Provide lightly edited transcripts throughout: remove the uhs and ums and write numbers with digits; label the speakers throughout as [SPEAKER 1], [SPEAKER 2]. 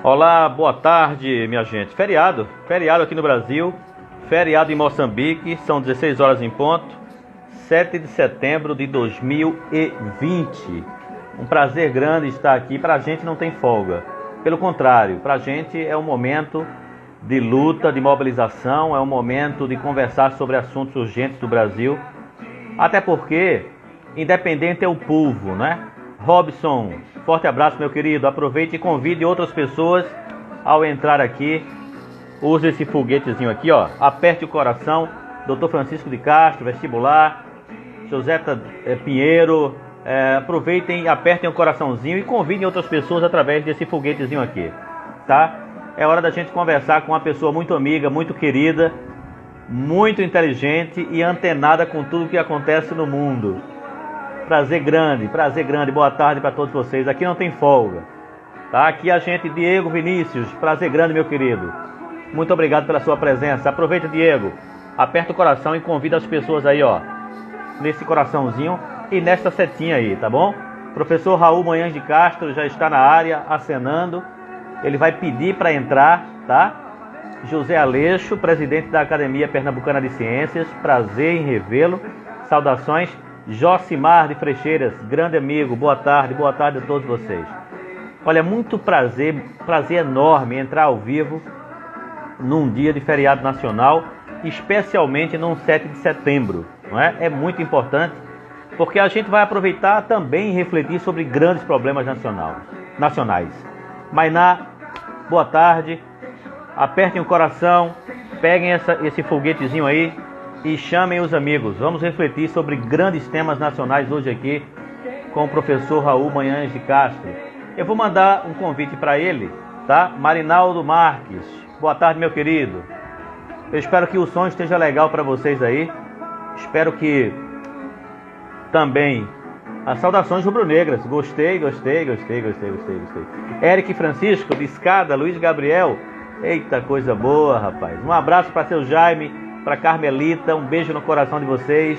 [SPEAKER 1] Olá, boa tarde, minha gente. Feriado aqui no Brasil, feriado em Moçambique, são 16 horas em ponto, 7 de setembro de 2020. Um prazer grande estar aqui. Pra gente não tem folga. Pelo contrário, pra gente é um momento de luta, de mobilização, é um momento de conversar sobre assuntos urgentes do Brasil. Até porque, independente é o povo, né? Robson, forte abraço, meu querido. Aproveite e convide outras pessoas ao entrar aqui. Use esse foguetezinho aqui, ó. Aperte o coração. Dr. Francisco de Castro, vestibular. Joseta Pinheiro. Aproveitem, apertem o coraçãozinho e convidem outras pessoas através desse foguetezinho aqui, tá? É hora da gente conversar com uma pessoa muito amiga, muito querida, muito inteligente e antenada com tudo que acontece no mundo. Prazer grande, boa tarde para todos vocês. Aqui não tem folga, tá? Aqui a gente, Diego Vinícius, prazer grande, meu querido. Muito obrigado pela sua presença. Aproveita, Diego, aperta o coração e convida as pessoas aí, ó, nesse coraçãozinho e nesta setinha aí, tá bom? Professor Raul Manhães de Castro já está na área, acenando. Ele vai pedir para entrar, tá? José Aleixo, presidente da Academia Pernambucana de Ciências, prazer em revê-lo. Saudações. Josimar de Frecheiras, grande amigo, boa tarde a todos vocês. Olha, muito prazer enorme entrar ao vivo num dia de feriado nacional, especialmente num 7 de setembro, não é? É muito importante, porque a gente vai aproveitar também e refletir sobre grandes problemas nacionais. Mainá, boa tarde, apertem o coração, peguem esse foguetezinho aí e chamem os amigos. Vamos refletir sobre grandes temas nacionais hoje aqui com o professor Raul Manhães de Castro. Eu vou mandar um convite para ele, tá? Marinaldo Marques, boa tarde, meu querido. Eu espero que o som esteja legal para vocês aí. Espero que também as saudações rubro-negras. Gostei. Eric Francisco, de Escada, Luiz Gabriel. Eita, coisa boa, rapaz. Um abraço para seu Jaime, para Carmelita, um beijo no coração de vocês.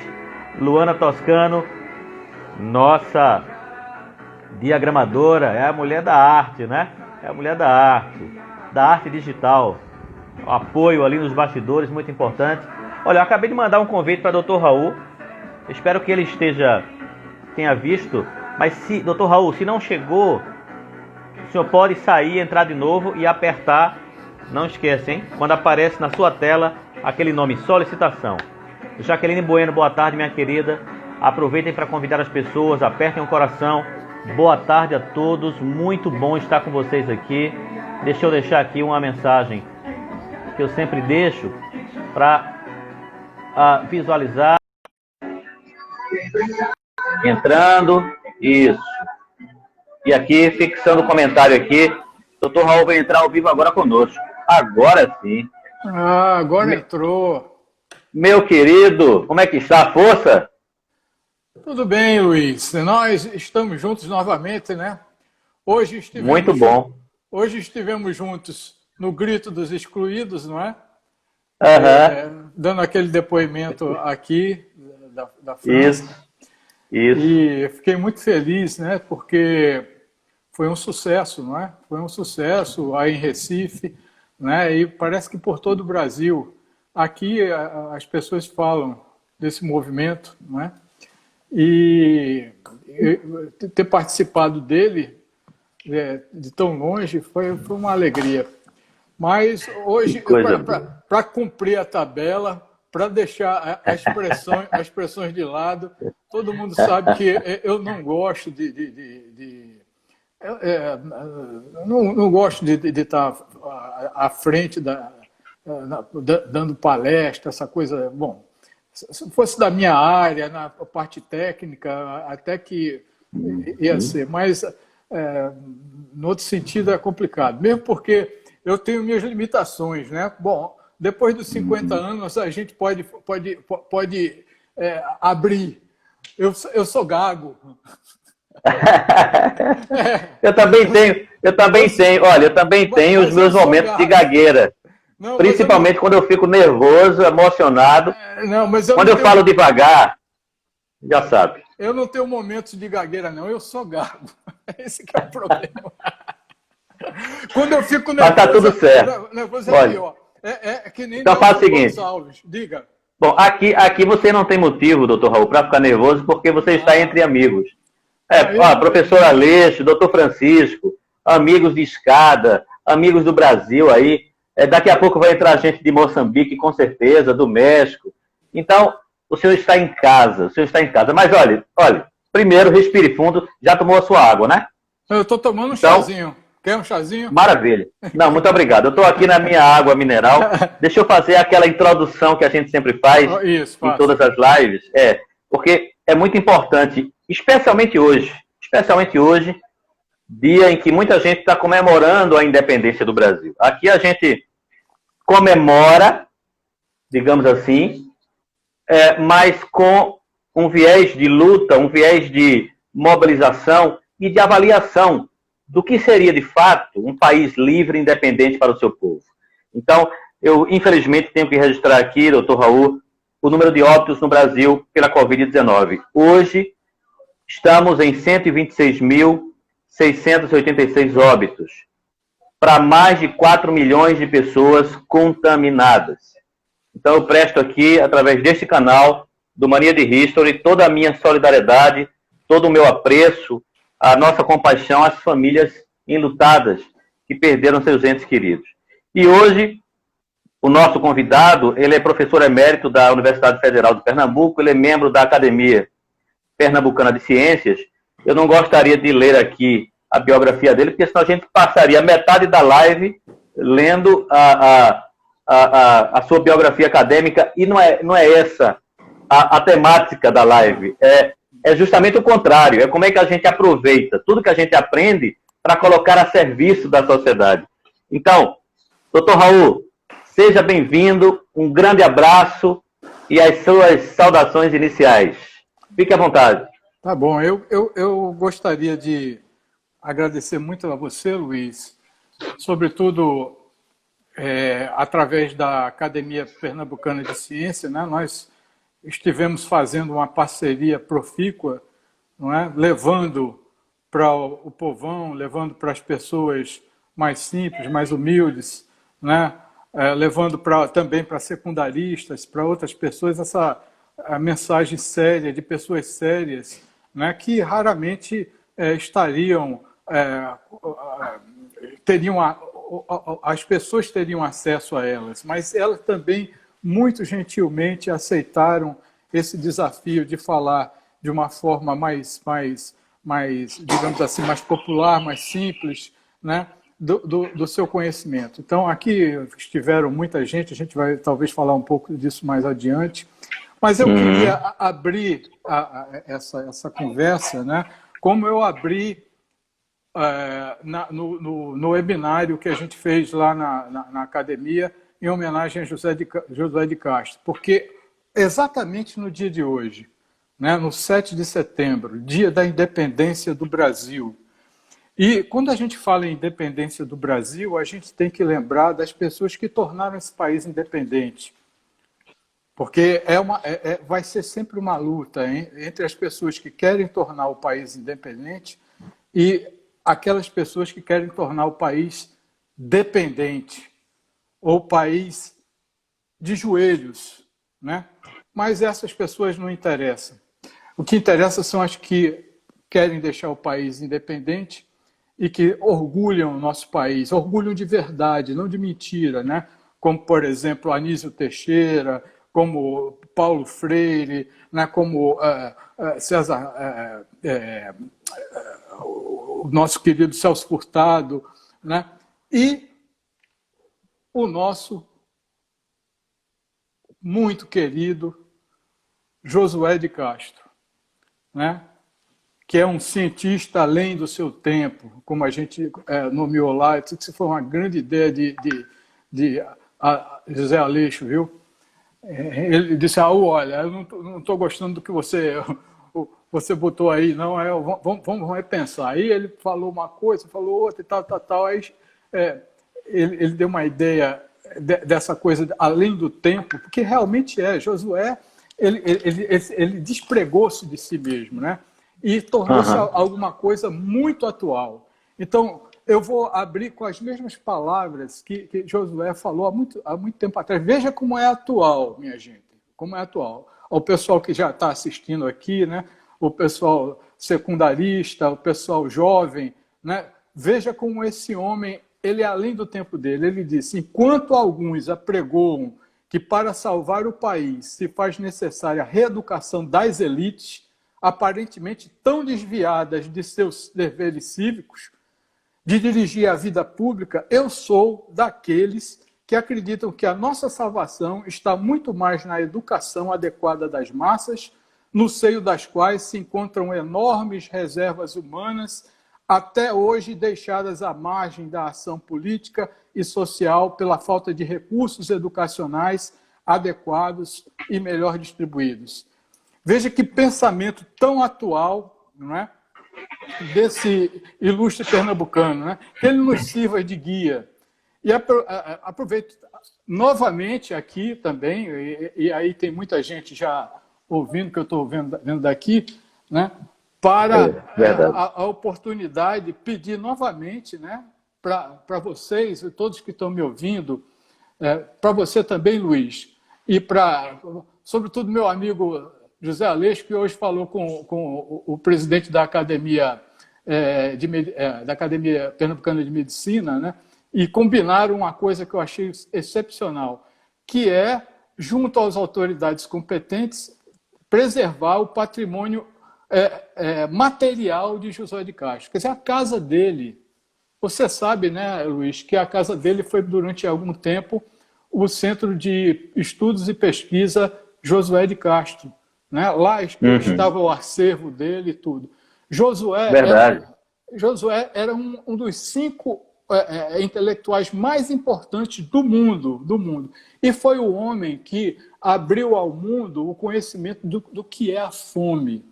[SPEAKER 1] Luana Toscano, nossa diagramadora, é a mulher da arte, né? É a mulher da arte digital. O apoio ali nos bastidores, muito importante. Olha, eu acabei de mandar um convite para Dr. Raul. Espero que ele tenha visto. Mas se, Dr. Raul, se não chegou, o senhor pode sair, entrar de novo e apertar. Não esqueça, hein? Quando aparece na sua tela aquele nome, solicitação. Jaqueline Bueno, boa tarde, minha querida. Aproveitem para convidar as pessoas, apertem o coração. Boa tarde a todos, muito bom estar com vocês aqui. Deixa eu deixar aqui uma mensagem que eu sempre deixo para visualizar. Entrando, isso. E aqui, fixando o comentário aqui. Dr. Raul vai entrar ao vivo agora conosco. Agora sim.
[SPEAKER 2] Agora entrou.
[SPEAKER 1] Meu querido, como é que está a força?
[SPEAKER 2] Tudo bem, Luiz. Nós estamos juntos novamente, né?
[SPEAKER 1] Muito bom.
[SPEAKER 2] Hoje estivemos juntos no Grito dos Excluídos, não é? Dando aquele depoimento aqui da França.
[SPEAKER 1] Isso.
[SPEAKER 2] E fiquei muito feliz, né? Porque foi um sucesso, não é? Foi um sucesso aí em Recife, né? E parece que por todo o Brasil. Aqui as pessoas falam desse movimento, não é? E ter participado dele de tão longe foi uma alegria. Mas hoje, para cumprir a tabela, para deixar as expressões de lado, todo mundo sabe que eu não gosto não gosto de estar à frente dando palestra, essa coisa. Bom, se fosse da minha área, na parte técnica, até que ia ser, mas no outro sentido é complicado, mesmo porque eu tenho minhas limitações, né? Bom, depois dos 50 anos a gente pode abrir. Eu sou gago.
[SPEAKER 1] Eu também tenho. Olha, eu também tenho os meus momentos de gagueira. Não, principalmente quando eu fico nervoso, emocionado. Quando eu falo devagar, já sabe.
[SPEAKER 2] Eu não tenho momentos de gagueira, não. Eu sou gago. Esse que é o problema. Quando eu fico
[SPEAKER 1] Mas tá tudo certo.
[SPEAKER 2] nervoso é
[SPEAKER 1] Olha,
[SPEAKER 2] pior. É que nem
[SPEAKER 1] então faz o
[SPEAKER 2] Nelson
[SPEAKER 1] seguinte.
[SPEAKER 2] Gonçalves. Diga.
[SPEAKER 1] Bom, aqui você não tem motivo, doutor Raul, para ficar nervoso, porque você está entre amigos.
[SPEAKER 2] Aí,
[SPEAKER 1] Professor Aleixo, doutor Francisco, amigos de escada, amigos do Brasil aí. Daqui a pouco vai entrar gente de Moçambique, com certeza, do México. Então, o senhor está em casa, Mas olha, primeiro respire fundo, já tomou a sua água, né?
[SPEAKER 2] eu estou tomando um
[SPEAKER 1] Então,
[SPEAKER 2] chazinho. Quer um chazinho?
[SPEAKER 1] maravilha. Não, muito obrigado. Eu estou aqui na minha água mineral. Deixa eu fazer aquela introdução que a gente sempre faz
[SPEAKER 2] Isso,
[SPEAKER 1] em todas as lives. Porque é muito importante, especialmente hoje, dia em que muita gente está comemorando a independência do Brasil. Aqui a gente comemora, digamos assim, mas com um viés de luta, um viés de mobilização e de avaliação do que seria, de fato, um país livre e independente para o seu povo. Então, eu, infelizmente, tenho que registrar aqui, doutor Raul, o número de óbitos no Brasil pela Covid-19. Hoje, estamos em 126.686 óbitos, para mais de 4 milhões de pessoas contaminadas. Então, eu presto aqui, através deste canal, do Mania de History, toda a minha solidariedade, todo o meu apreço, a nossa compaixão às famílias enlutadas que perderam seus entes queridos. E hoje, o nosso convidado, ele é professor emérito da Universidade Federal de Pernambuco, ele é membro da Academia Pernambucana de Ciências. Eu não gostaria de ler aqui a biografia dele, porque senão a gente passaria metade da live lendo a sua biografia acadêmica, e não é essa a temática da live. É justamente o contrário, é como é que a gente aproveita tudo que a gente aprende para colocar a serviço da sociedade. Então, doutor Raul, seja bem-vindo, um grande abraço e as suas saudações iniciais. Fique à vontade.
[SPEAKER 2] Tá bom, eu gostaria de agradecer muito a você, Luiz, sobretudo através da Academia Pernambucana de Ciência, né? Nós estivemos fazendo uma parceria profícua, não é? Levando para o povão, levando para as pessoas mais simples, mais humildes, né? Levando também para secundaristas, para outras pessoas, a mensagem séria de pessoas sérias, né? Que raramente as pessoas teriam acesso a elas, mas elas também muito gentilmente aceitaram esse desafio de falar de uma forma mais, digamos assim, mais popular, mais simples, né, do seu conhecimento. Então, aqui estiveram muita gente, a gente vai talvez falar um pouco disso mais adiante, mas eu queria abrir essa conversa, né, como eu abri no webinário que a gente fez lá na academia, em homenagem a José de Castro, porque exatamente no dia de hoje, né, no 7 de setembro, dia da independência do Brasil, e quando a gente fala em independência do Brasil, a gente tem que lembrar das pessoas que tornaram esse país independente, porque vai ser sempre uma luta entre as pessoas que querem tornar o país independente e aquelas pessoas que querem tornar o país dependente, ou país de joelhos, né? Mas essas pessoas não interessam. O que interessa são as que querem deixar o país independente e que orgulham o nosso país, orgulham de verdade, não de mentira, né? Como, por exemplo, Anísio Teixeira, como Paulo Freire, né? Como César, o nosso querido Celso Furtado, né? E o nosso muito querido Josué de Castro, né? Que é um cientista além do seu tempo, como a gente nomeou lá. Isso foi uma grande ideia de José Aleixo, viu? Ele disse, olha, eu não estou gostando do que você botou aí, não, vamos repensar. Aí ele falou uma coisa, falou outra e tal. Aí ele deu uma ideia dessa coisa além do tempo, porque realmente Josué, ele despregou-se de si mesmo, né? E tornou-se alguma coisa muito atual. Então, eu vou abrir com as mesmas palavras que Josué falou há muito tempo atrás. Veja como é atual, minha gente, como é atual. O pessoal que já está assistindo aqui, né? O pessoal secundarista, o pessoal jovem, né? Veja como esse homem, ele é além do tempo dele. Ele disse, enquanto alguns apregoam que para salvar o país se faz necessária a reeducação das elites, aparentemente tão desviadas de seus deveres cívicos, de dirigir a vida pública, eu sou daqueles que acreditam que a nossa salvação está muito mais na educação adequada das massas, no seio das quais se encontram enormes reservas humanas, até hoje deixadas à margem da ação política e social pela falta de recursos educacionais adequados e melhor distribuídos. Veja que pensamento tão atual, não é? Desse ilustre pernambucano, né? Que ele nos sirva de guia. E aproveito novamente aqui também, e aí tem muita gente já ouvindo, que eu estou vendo daqui, né? Para a oportunidade de pedir novamente, né? Para vocês e todos que estão me ouvindo, para você também, Luiz, e para, sobretudo, meu amigo José Aleixo, que hoje falou com o presidente da Academia, da Academia Pernambucana de Medicina, né? E combinaram uma coisa que eu achei excepcional, que é, junto às autoridades competentes, preservar o patrimônio material de Josué de Castro. Quer dizer, a casa dele. Você sabe, né, Luiz, que a casa dele foi, durante algum tempo, o Centro de Estudos e Pesquisa Josué de Castro. Né? Lá estava o acervo dele e tudo. Josué era um dos 5 intelectuais mais importantes do mundo. E foi o homem que abriu ao mundo o conhecimento do que é a fome.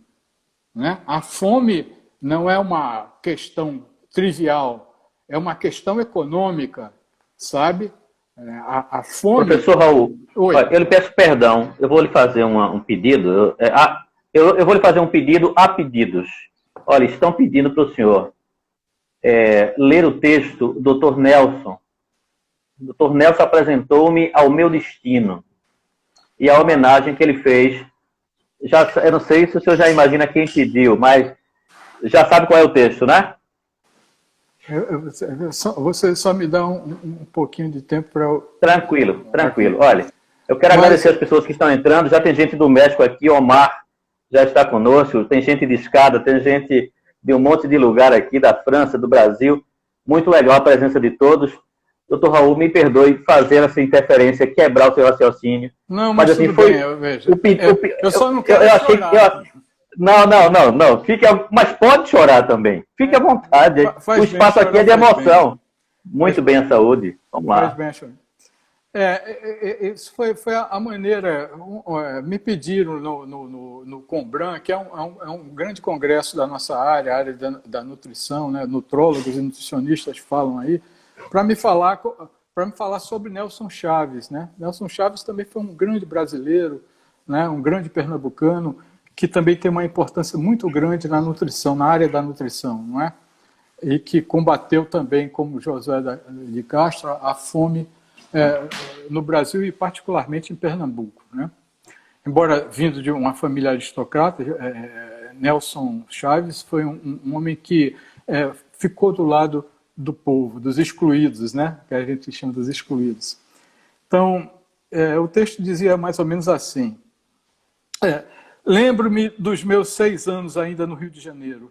[SPEAKER 2] Né? A fome não é uma questão trivial, é uma questão econômica, sabe? A fome...
[SPEAKER 1] Professor Raul, olha, eu lhe peço perdão, eu vou lhe fazer um pedido, eu vou lhe fazer um pedido a pedidos. Olha, estão pedindo para o senhor ler o texto do Dr. Nelson. O Dr. Nelson apresentou-me ao meu destino e a homenagem que ele fez. Eu não sei se o senhor já imagina quem pediu, mas já sabe qual é o texto, né?
[SPEAKER 2] Você só me dá um pouquinho de tempo para eu...
[SPEAKER 1] Tranquilo. Olha, eu quero agradecer as pessoas que estão entrando. Já tem gente do México aqui, Omar já está conosco, tem gente de Escada, tem gente de um monte de lugar aqui, da França, do Brasil. Muito legal a presença de todos. Doutor Raul, me perdoe fazer essa interferência, quebrar o seu raciocínio.
[SPEAKER 2] Não, mas assim, foi... Bem, eu vejo. Eu só não quero chorar.
[SPEAKER 1] Não. Mas pode chorar também. Fique à vontade. O espaço aqui é de emoção. Muito bem a saúde. Vamos lá.
[SPEAKER 2] Faz bem chorar. Isso foi a maneira... Me pediram no Combran, que é um grande congresso da nossa área, a área da nutrição, né? Nutrólogos e nutricionistas falam aí, para me falar sobre Nelson Chaves. Né? Nelson Chaves também foi um grande brasileiro, né? Um grande pernambucano, que também tem uma importância muito grande na nutrição, na área da nutrição, não é? E que combateu também, como Josué de Castro, a fome no Brasil e particularmente em Pernambuco. Né? Embora vindo de uma família aristocrata, Nelson Chaves foi um homem que ficou do lado do povo, dos excluídos, né? Que a gente chama dos excluídos. Então, o texto dizia mais ou menos assim: lembro-me dos meus 6 anos ainda no Rio de Janeiro.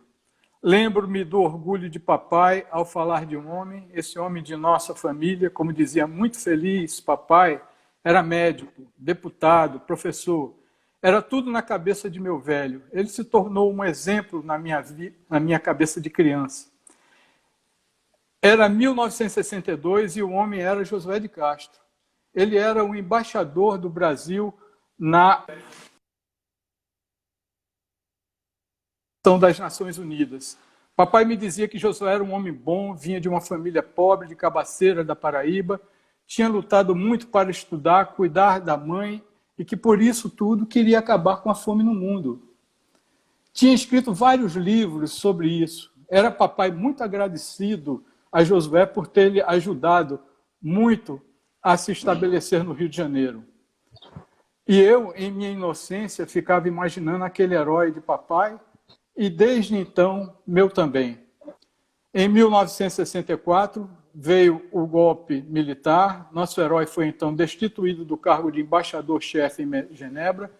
[SPEAKER 2] Lembro-me do orgulho de papai ao falar de um homem, esse homem de nossa família, como dizia, muito feliz, papai, era médico, deputado, professor. Era tudo na cabeça de meu velho. Ele se tornou um exemplo na minha cabeça de criança. Era 1962 e o homem era Josué de Castro. Ele era o embaixador do Brasil na das Nações Unidas. Papai me dizia que Josué era um homem bom, vinha de uma família pobre de Cabaceira, da Paraíba, tinha lutado muito para estudar, cuidar da mãe e que por isso tudo queria acabar com a fome no mundo. Tinha escrito vários livros sobre isso. Era papai muito agradecido a Josué por ter lhe ajudado muito a se estabelecer no Rio de Janeiro. E eu, em minha inocência, ficava imaginando aquele herói de papai, e desde então, meu também. Em 1964, veio o golpe militar, nosso herói foi então destituído do cargo de embaixador-chefe em Genebra,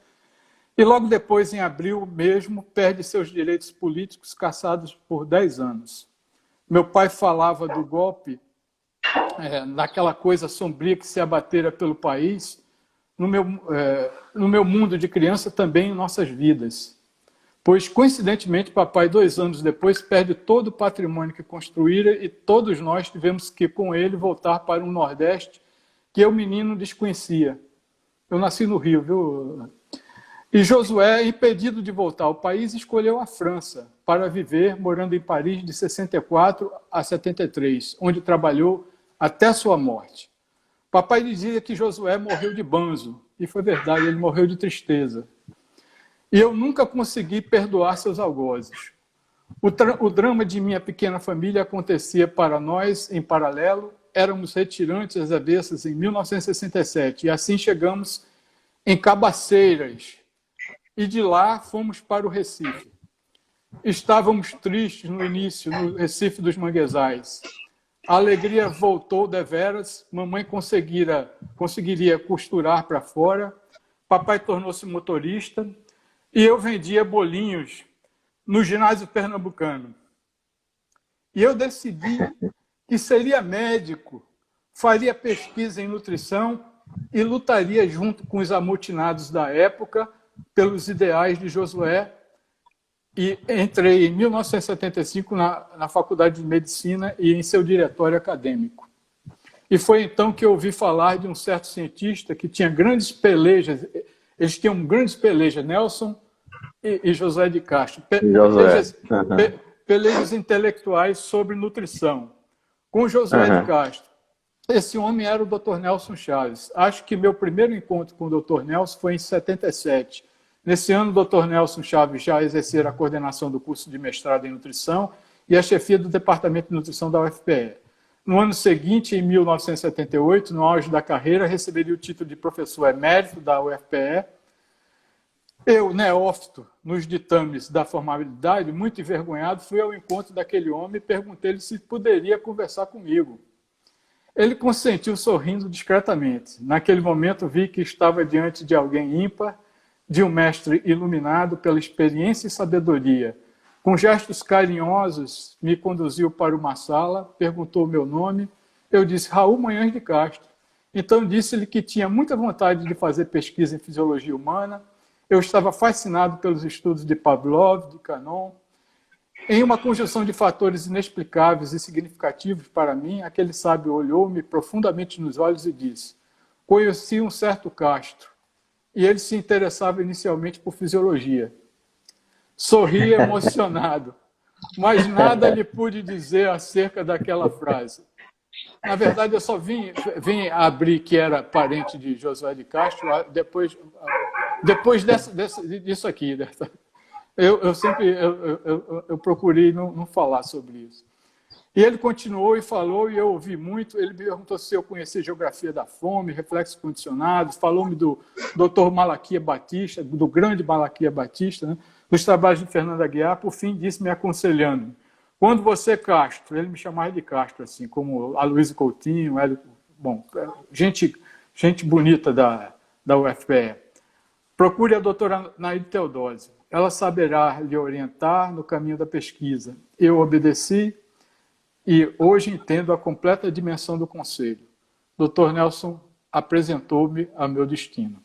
[SPEAKER 2] e logo depois, em abril mesmo, perde seus direitos políticos, cassados por 10 anos. Meu pai falava do golpe, naquela coisa sombria que se abatera pelo país, no meu mundo de criança também em nossas vidas. Pois, coincidentemente, papai, 2 anos depois, perde todo o patrimônio que construíra e todos nós tivemos que, com ele, voltar para um Nordeste que eu, menino, desconhecia. Eu nasci no Rio, viu? E Josué, impedido de voltar ao país, escolheu a França para viver, morando em Paris de 64 a 73, onde trabalhou até sua morte. Papai dizia que Josué morreu de banzo, e foi verdade, ele morreu de tristeza. E eu nunca consegui perdoar seus algozes. O drama de minha pequena família acontecia para nós em paralelo, éramos retirantes às avessas em 1967, e assim chegamos em Cabaceiras, e de lá fomos para o Recife. Estávamos tristes no início, no Recife dos Manguezais. A alegria voltou deveras, mamãe conseguiria costurar para fora, papai tornou-se motorista e eu vendia bolinhos no ginásio pernambucano. E eu decidi que seria médico, faria pesquisa em nutrição e lutaria junto com os amotinados da época pelos ideais de Josué. E entrei em 1975 na Faculdade de Medicina e em seu diretório acadêmico. E foi então que eu ouvi falar de um certo cientista que tinha grandes pelejas, eles tinham grandes pelejas, Nelson e José de Castro, pelejas intelectuais sobre nutrição, com José de Castro. Esse homem era o Dr. Nelson Chaves. Acho que meu primeiro encontro com o Dr. Nelson foi em 77. Nesse ano, o Dr. Nelson Chaves já exercera a coordenação do curso de mestrado em nutrição e a chefia do departamento de nutrição da UFPE. No ano seguinte, em 1978, no auge da carreira, receberia o título de professor emérito da UFPE. Eu, neófito, nos ditames da formalidade, muito envergonhado, fui ao encontro daquele homem e perguntei-lhe se poderia conversar comigo. Ele consentiu sorrindo discretamente. Naquele momento, vi que estava diante de alguém ímpar, de um mestre iluminado pela experiência e sabedoria. Com gestos carinhosos, me conduziu para uma sala, perguntou o meu nome. Eu disse, Raul Manhães de Castro. Então, disse-lhe que tinha muita vontade de fazer pesquisa em fisiologia humana. Eu estava fascinado pelos estudos de Pavlov, de Canon. Em uma conjunção de fatores inexplicáveis e significativos para mim, aquele sábio olhou-me profundamente nos olhos e disse, conheci um certo Castro, e ele se interessava inicialmente por fisiologia. Sorri emocionado, mas nada lhe pude dizer acerca daquela frase. Na verdade, eu só vim abrir que era parente de Josué de Castro depois disso aqui. Eu procurei não falar sobre isso. E ele continuou e falou, e eu ouvi muito. Ele me perguntou se eu conhecia geografia da fome, reflexos condicionados, falou-me do Dr. Malaquia Batista, do grande Malaquia Batista, né, dos trabalhos de Fernando Aguiar. Por fim, disse, me aconselhando, quando você, Castro, ele me chamava de Castro, assim, como Aloysio Coutinho, bom, gente bonita da UFPE. Procure a doutora Naide Teodósio. Ela saberá lhe orientar no caminho da pesquisa. Eu obedeci e hoje entendo a completa dimensão do conselho. Dr. Nelson apresentou-me a meu destino.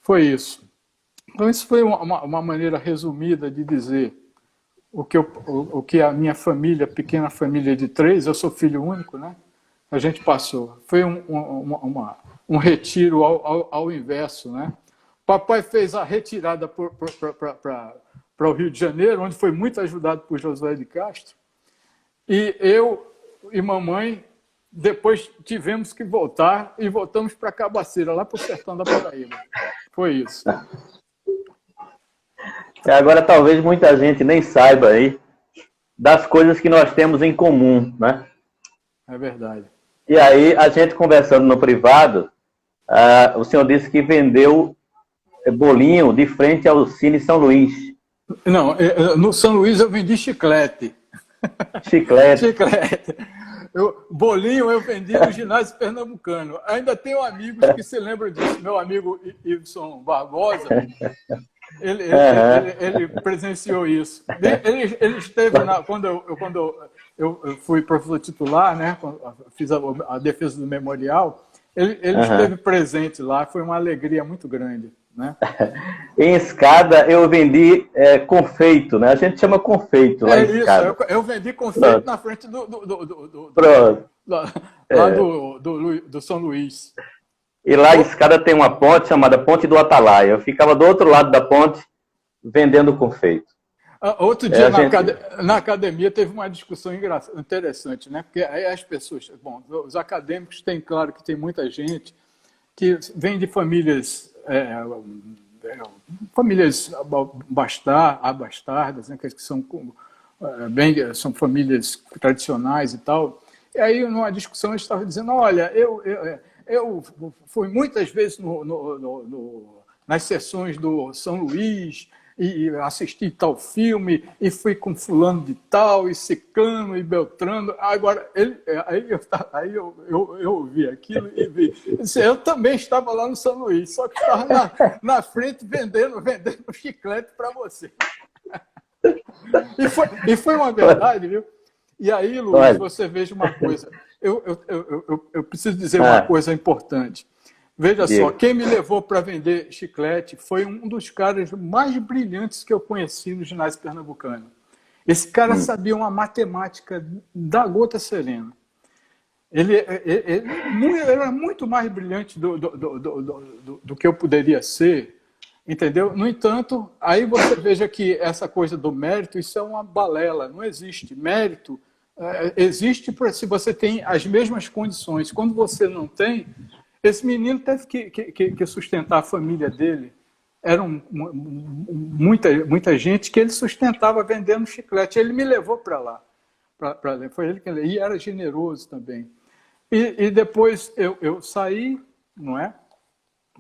[SPEAKER 2] Foi isso. Então, isso foi uma maneira resumida de dizer o que a minha família, pequena família de 3, eu sou filho único, né? A gente passou. Foi um retiro ao inverso, né? Papai fez a retirada para o Rio de Janeiro, onde foi muito ajudado por Josué de Castro. E eu e mamãe, depois tivemos que voltar e voltamos para Cabaceira, lá para o sertão da Paraíba. Foi isso.
[SPEAKER 1] Agora, talvez muita gente nem saiba aí das coisas que nós temos em comum, né?
[SPEAKER 2] É verdade.
[SPEAKER 1] E aí, a gente conversando no privado, o senhor disse que vendeu bolinho de frente ao Cine São Luís.
[SPEAKER 2] Não, no São Luís eu vendi chiclete.
[SPEAKER 1] Chiclete.
[SPEAKER 2] Chiclete. Bolinho eu vendi no ginásio pernambucano. Ainda tenho amigos que se lembram disso. Meu amigo Ibson Barbosa, ele presenciou isso. Ele esteve quando eu fui professor titular, né? Fiz a defesa do memorial. Ele esteve presente lá. Foi uma alegria muito grande. Né?
[SPEAKER 1] Em escada eu vendi confeito, né? A gente chama confeito lá em escada.
[SPEAKER 2] Eu vendi confeito na frente do São Luís.
[SPEAKER 1] E lá em escada tem uma ponte chamada Ponte do Atalaia. Eu ficava do outro lado da ponte vendendo confeito.
[SPEAKER 2] Outro dia na academia teve uma discussão interessante, né? Porque aí as pessoas, os acadêmicos têm, claro que tem muita gente que vem de famílias abastardas, né, que são são famílias tradicionais e tal. E aí, numa discussão, eles estavam dizendo, olha, eu fui muitas vezes nas sessões do São Luís e assisti tal filme e fui com fulano de tal, e ciclano e beltrano. Agora, aí eu ouvi aquilo e vi. Eu também estava lá no São Luís, só que estava na frente vendendo chiclete para você. E foi uma verdade, viu? E aí, Luiz, você veja uma coisa. Eu preciso dizer uma coisa importante. Veja só, quem me levou para vender chiclete foi um dos caras mais brilhantes que eu conheci no ginásio pernambucano. Esse cara sabia uma matemática da gota serena. Ele era muito mais brilhante do que eu poderia ser, entendeu? No entanto, aí você veja que essa coisa do mérito, isso é uma balela, não existe. Mérito existe se você tem as mesmas condições. Quando você não tem... Esse menino teve que sustentar a família dele. Era muita gente que ele sustentava vendendo chiclete. Ele me levou para lá. Foi ele que e era generoso também. E depois eu saí, não é?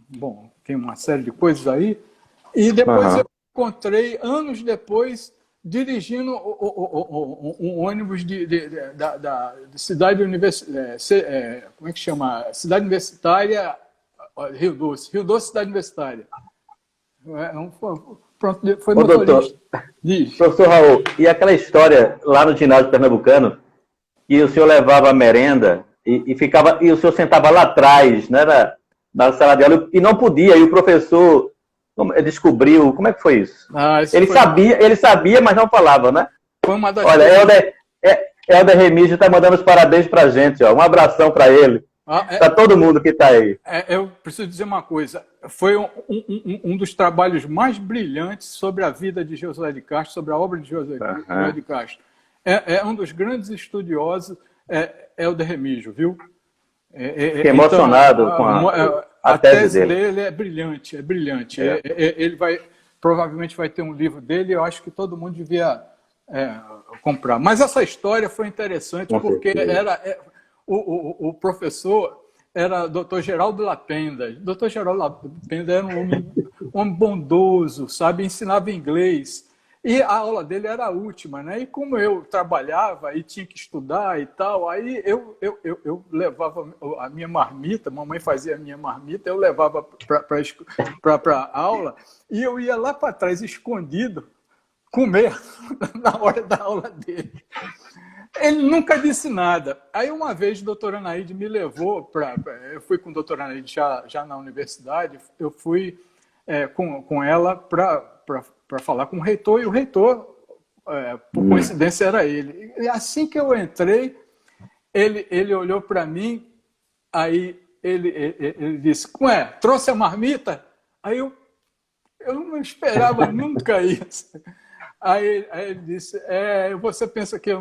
[SPEAKER 2] Bom, tem uma série de coisas aí. E depois eu encontrei, anos depois, dirigindo um ônibus da cidade universitária, como é que chama? Cidade Universitária, Rio Doce, Cidade Universitária. Pronto, foi motorista.
[SPEAKER 1] Professor Raul, e aquela história lá no ginásio pernambucano, que o senhor levava a merenda e o senhor sentava lá atrás, né, na sala de aula, e não podia, e o professor... descobriu, como é que foi isso? Ele sabia, mas não falava, né?
[SPEAKER 2] Foi uma das
[SPEAKER 1] Olha, Helder Remígio está mandando os parabéns para a gente, ó. Um abração para ele, para todo mundo que está aí.
[SPEAKER 2] Eu preciso dizer uma coisa, foi um dos trabalhos mais brilhantes sobre a vida de José de Castro, sobre a obra de José de Castro. É um dos grandes estudiosos, Helder Remígio, viu?
[SPEAKER 1] Fiquei emocionado com a tese
[SPEAKER 2] dele é brilhante, é brilhante. Ele provavelmente vai ter um livro dele, eu acho que todo mundo devia comprar. Mas essa história foi interessante porque o professor era Dr. Geraldo Lapenda. Dr. Geraldo Lapenda era um homem bondoso, sabe? Ensinava inglês. E a aula dele era a última, né? E como eu trabalhava e tinha que estudar e tal, aí eu levava a minha marmita, a mamãe fazia a minha marmita, eu levava para a aula e eu ia lá para trás, escondido, comer na hora da aula dele. Ele nunca disse nada. Aí uma vez o doutor Anaíde me levou eu fui com o doutor Anaíde já na universidade, eu fui com ela para falar com o reitor, e o reitor, por coincidência, era ele. E assim que eu entrei, ele olhou para mim, aí ele disse, trouxe a marmita? Aí eu não esperava nunca isso. Aí ele disse, você pensa que eu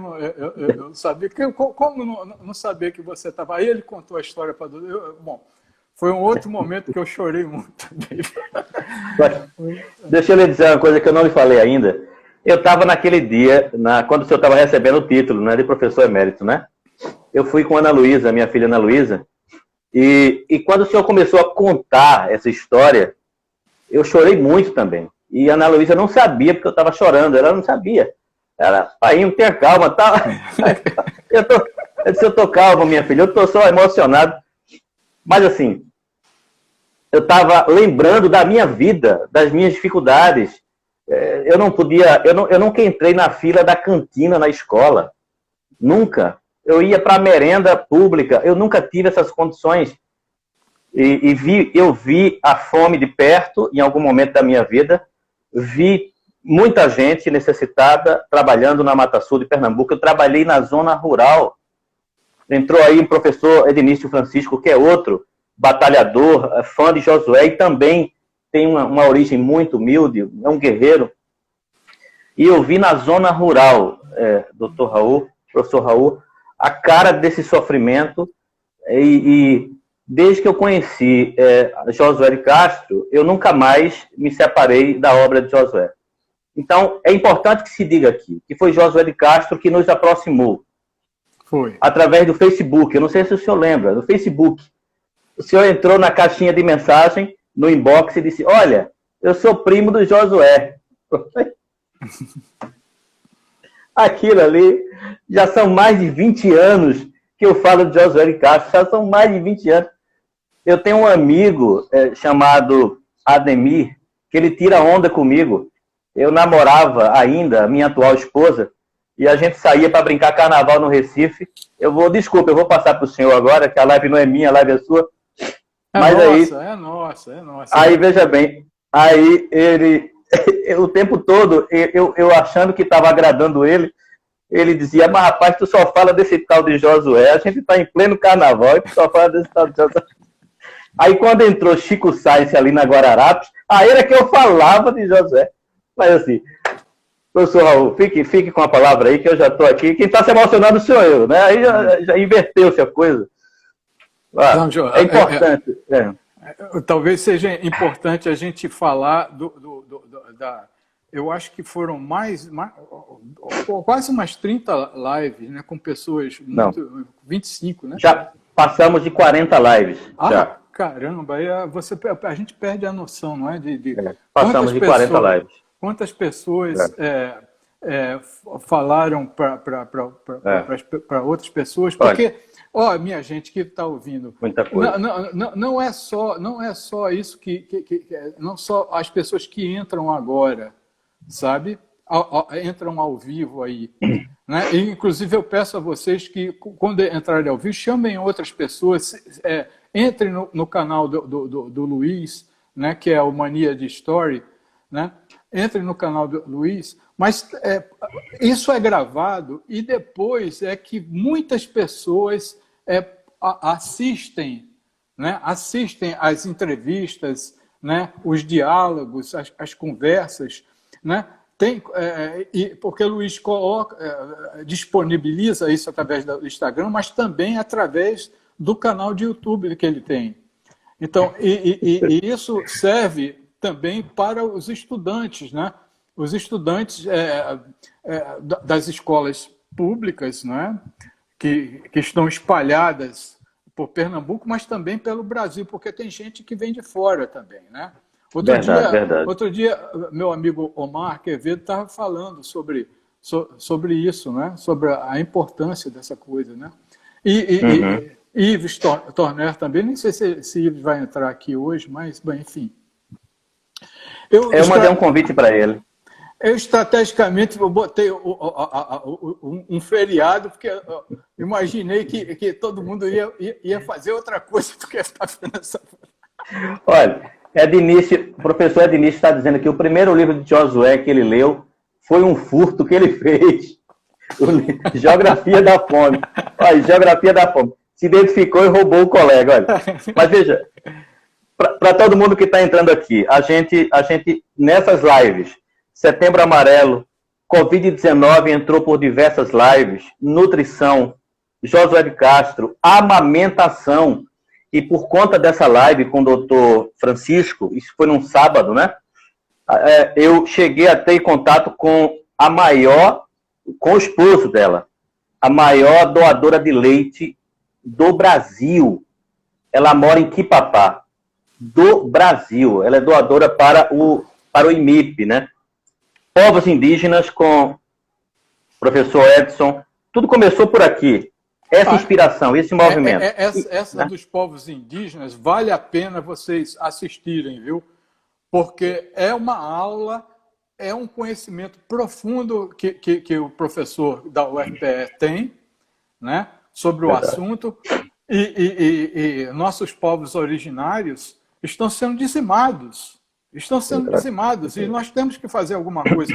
[SPEAKER 2] não sabia? Como não saber que você estava? Aí ele contou a história para bom, foi um outro momento que eu chorei muito também.
[SPEAKER 1] Deixa eu lhe dizer uma coisa que eu não lhe falei ainda. Eu estava naquele dia, quando o senhor estava recebendo o título, né, de professor emérito, né? eu fui com a Ana Luísa, minha filha Ana Luísa, e quando o senhor começou a contar essa história, eu chorei muito também. E a Ana Luísa não sabia, porque eu estava chorando, ela não sabia. Ela, pai, tenha calma, tá? Eu disse, eu tô calmo, minha filha, eu tô só emocionado. Mas assim, eu estava lembrando da minha vida, das minhas dificuldades. Eu não podia, eu nunca entrei na fila da cantina na escola. Nunca. Eu ia para a merenda pública, eu nunca tive essas condições. Eu vi a fome de perto, em algum momento da minha vida, vi muita gente necessitada trabalhando na Mata Sul de Pernambuco. Eu trabalhei na zona rural. Entrou aí um professor Ednício Francisco, que é outro batalhador, fã de Josué, e também tem uma origem muito humilde, é um guerreiro. E eu vi na zona rural, doutor Raul, professor Raul, a cara desse sofrimento, e desde que eu conheci Josué de Castro, eu nunca mais me separei da obra de Josué. Então, é importante que se diga aqui, que foi Josué de Castro que nos aproximou.
[SPEAKER 2] Foi.
[SPEAKER 1] Através do Facebook, eu não sei se o senhor lembra, no Facebook. O senhor entrou na caixinha de mensagem, no inbox, e disse, olha, eu sou primo do Josué. Aquilo ali, já são mais de 20 anos que eu falo de Josué de Castro, já são mais de 20 anos. Eu tenho um amigo chamado Ademir, que ele tira onda comigo. Eu namorava ainda a minha atual esposa, e a gente saía para brincar carnaval no Recife. Desculpa, eu vou passar para o senhor agora, que a live não é minha, a live é sua.
[SPEAKER 2] É nossa.
[SPEAKER 1] Aí, veja bem, aí ele, o tempo todo, eu achando que estava agradando ele dizia, mas rapaz, tu só fala desse tal de Josué, a gente está em pleno carnaval e tu só fala desse tal de Josué. Aí quando entrou Chico Sainz ali na Guararapes, aí era que eu falava de Josué. Mas assim, professor Raul, fique com a palavra aí, que eu já estou aqui. Quem está se emocionando sou eu, né? Aí já inverteu-se a coisa.
[SPEAKER 2] Não, João,
[SPEAKER 1] é importante.
[SPEAKER 2] Talvez seja importante a gente falar eu acho que foram quase umas 30 lives, né, com pessoas, 25, né?
[SPEAKER 1] Já passamos de 40 lives. Já.
[SPEAKER 2] Caramba, aí a gente perde a noção, não é?
[SPEAKER 1] Passamos de 40 lives.
[SPEAKER 2] Quantas pessoas falaram para outras pessoas, porque... minha gente que está ouvindo,
[SPEAKER 1] muita coisa.
[SPEAKER 2] Não é só isso não só as pessoas que entram agora, sabe? Entram ao vivo aí, né? E, inclusive eu peço a vocês que quando entrarem ao vivo chamem outras pessoas, entrem no canal do Luiz, né? Que é o Mania de Story, né? Entrem no canal do Luiz. Mas isso é gravado e depois é que muitas pessoas assistem, né? Assistem às entrevistas, né? Os diálogos, as conversas, né? Porque o Luiz disponibiliza isso através do Instagram, mas também através do canal de YouTube que ele tem. Então, e isso serve também para os estudantes, né? Os estudantes das escolas públicas, né, que estão espalhadas por Pernambuco, mas também pelo Brasil, porque tem gente que vem de fora também, né? Outro dia, meu amigo Omar Quevedo estava falando sobre isso, né? Sobre a importância dessa coisa, né? E Ives Torner também, nem sei se Ives vai entrar aqui hoje, mas, bem, enfim.
[SPEAKER 1] Eu mandei um convite para ele.
[SPEAKER 2] Eu, estrategicamente, botei um feriado, porque eu imaginei que todo mundo ia fazer outra coisa do que estar fazendo essa...
[SPEAKER 1] Olha, o professor Ednício está dizendo que o primeiro livro de Josué que ele leu foi um furto que ele fez. Geografia da Fome. Olha, Geografia da Fome. Se identificou e roubou o colega, olha. Mas veja, para todo mundo que está entrando aqui, a gente, nessas lives, Setembro Amarelo, Covid-19 entrou por diversas lives, nutrição, Josué de Castro, amamentação, e por conta dessa live com o doutor Francisco, isso foi num sábado, né? Eu cheguei a ter contato com o esposo dela,
[SPEAKER 3] a maior doadora de leite do Brasil. Ela mora em Quipapá, do Brasil. Ela é doadora para o IMIP, né? Povos indígenas com o professor Edson. Tudo começou por aqui. Essa inspiração, esse movimento.
[SPEAKER 2] Essa né? Dos povos indígenas, vale a pena vocês assistirem, viu? Porque é uma aula, é um conhecimento profundo que o professor da UFPE tem, né? Sobre o assunto. E nossos povos originários estão sendo dizimados. Estão sendo dizimados. E nós temos que fazer alguma coisa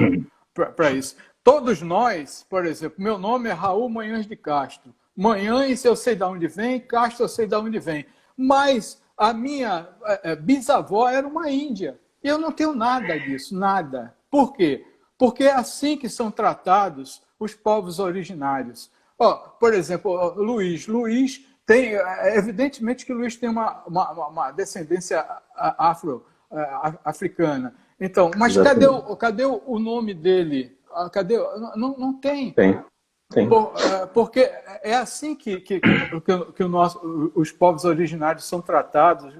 [SPEAKER 2] para isso. Todos nós, por exemplo, meu nome é Raul Manhães de Castro. Manhães eu sei de onde vem, Castro eu sei de onde vem. Mas a minha bisavó era uma índia. Eu não tenho nada disso, nada. Por quê? Porque é assim que são tratados os povos originários. Por exemplo, Luiz tem, evidentemente que Luiz tem uma descendência africana. Então, mas cadê o nome dele? Cadê? Não tem.
[SPEAKER 3] Tem.
[SPEAKER 2] Porque é assim que os povos originários são tratados,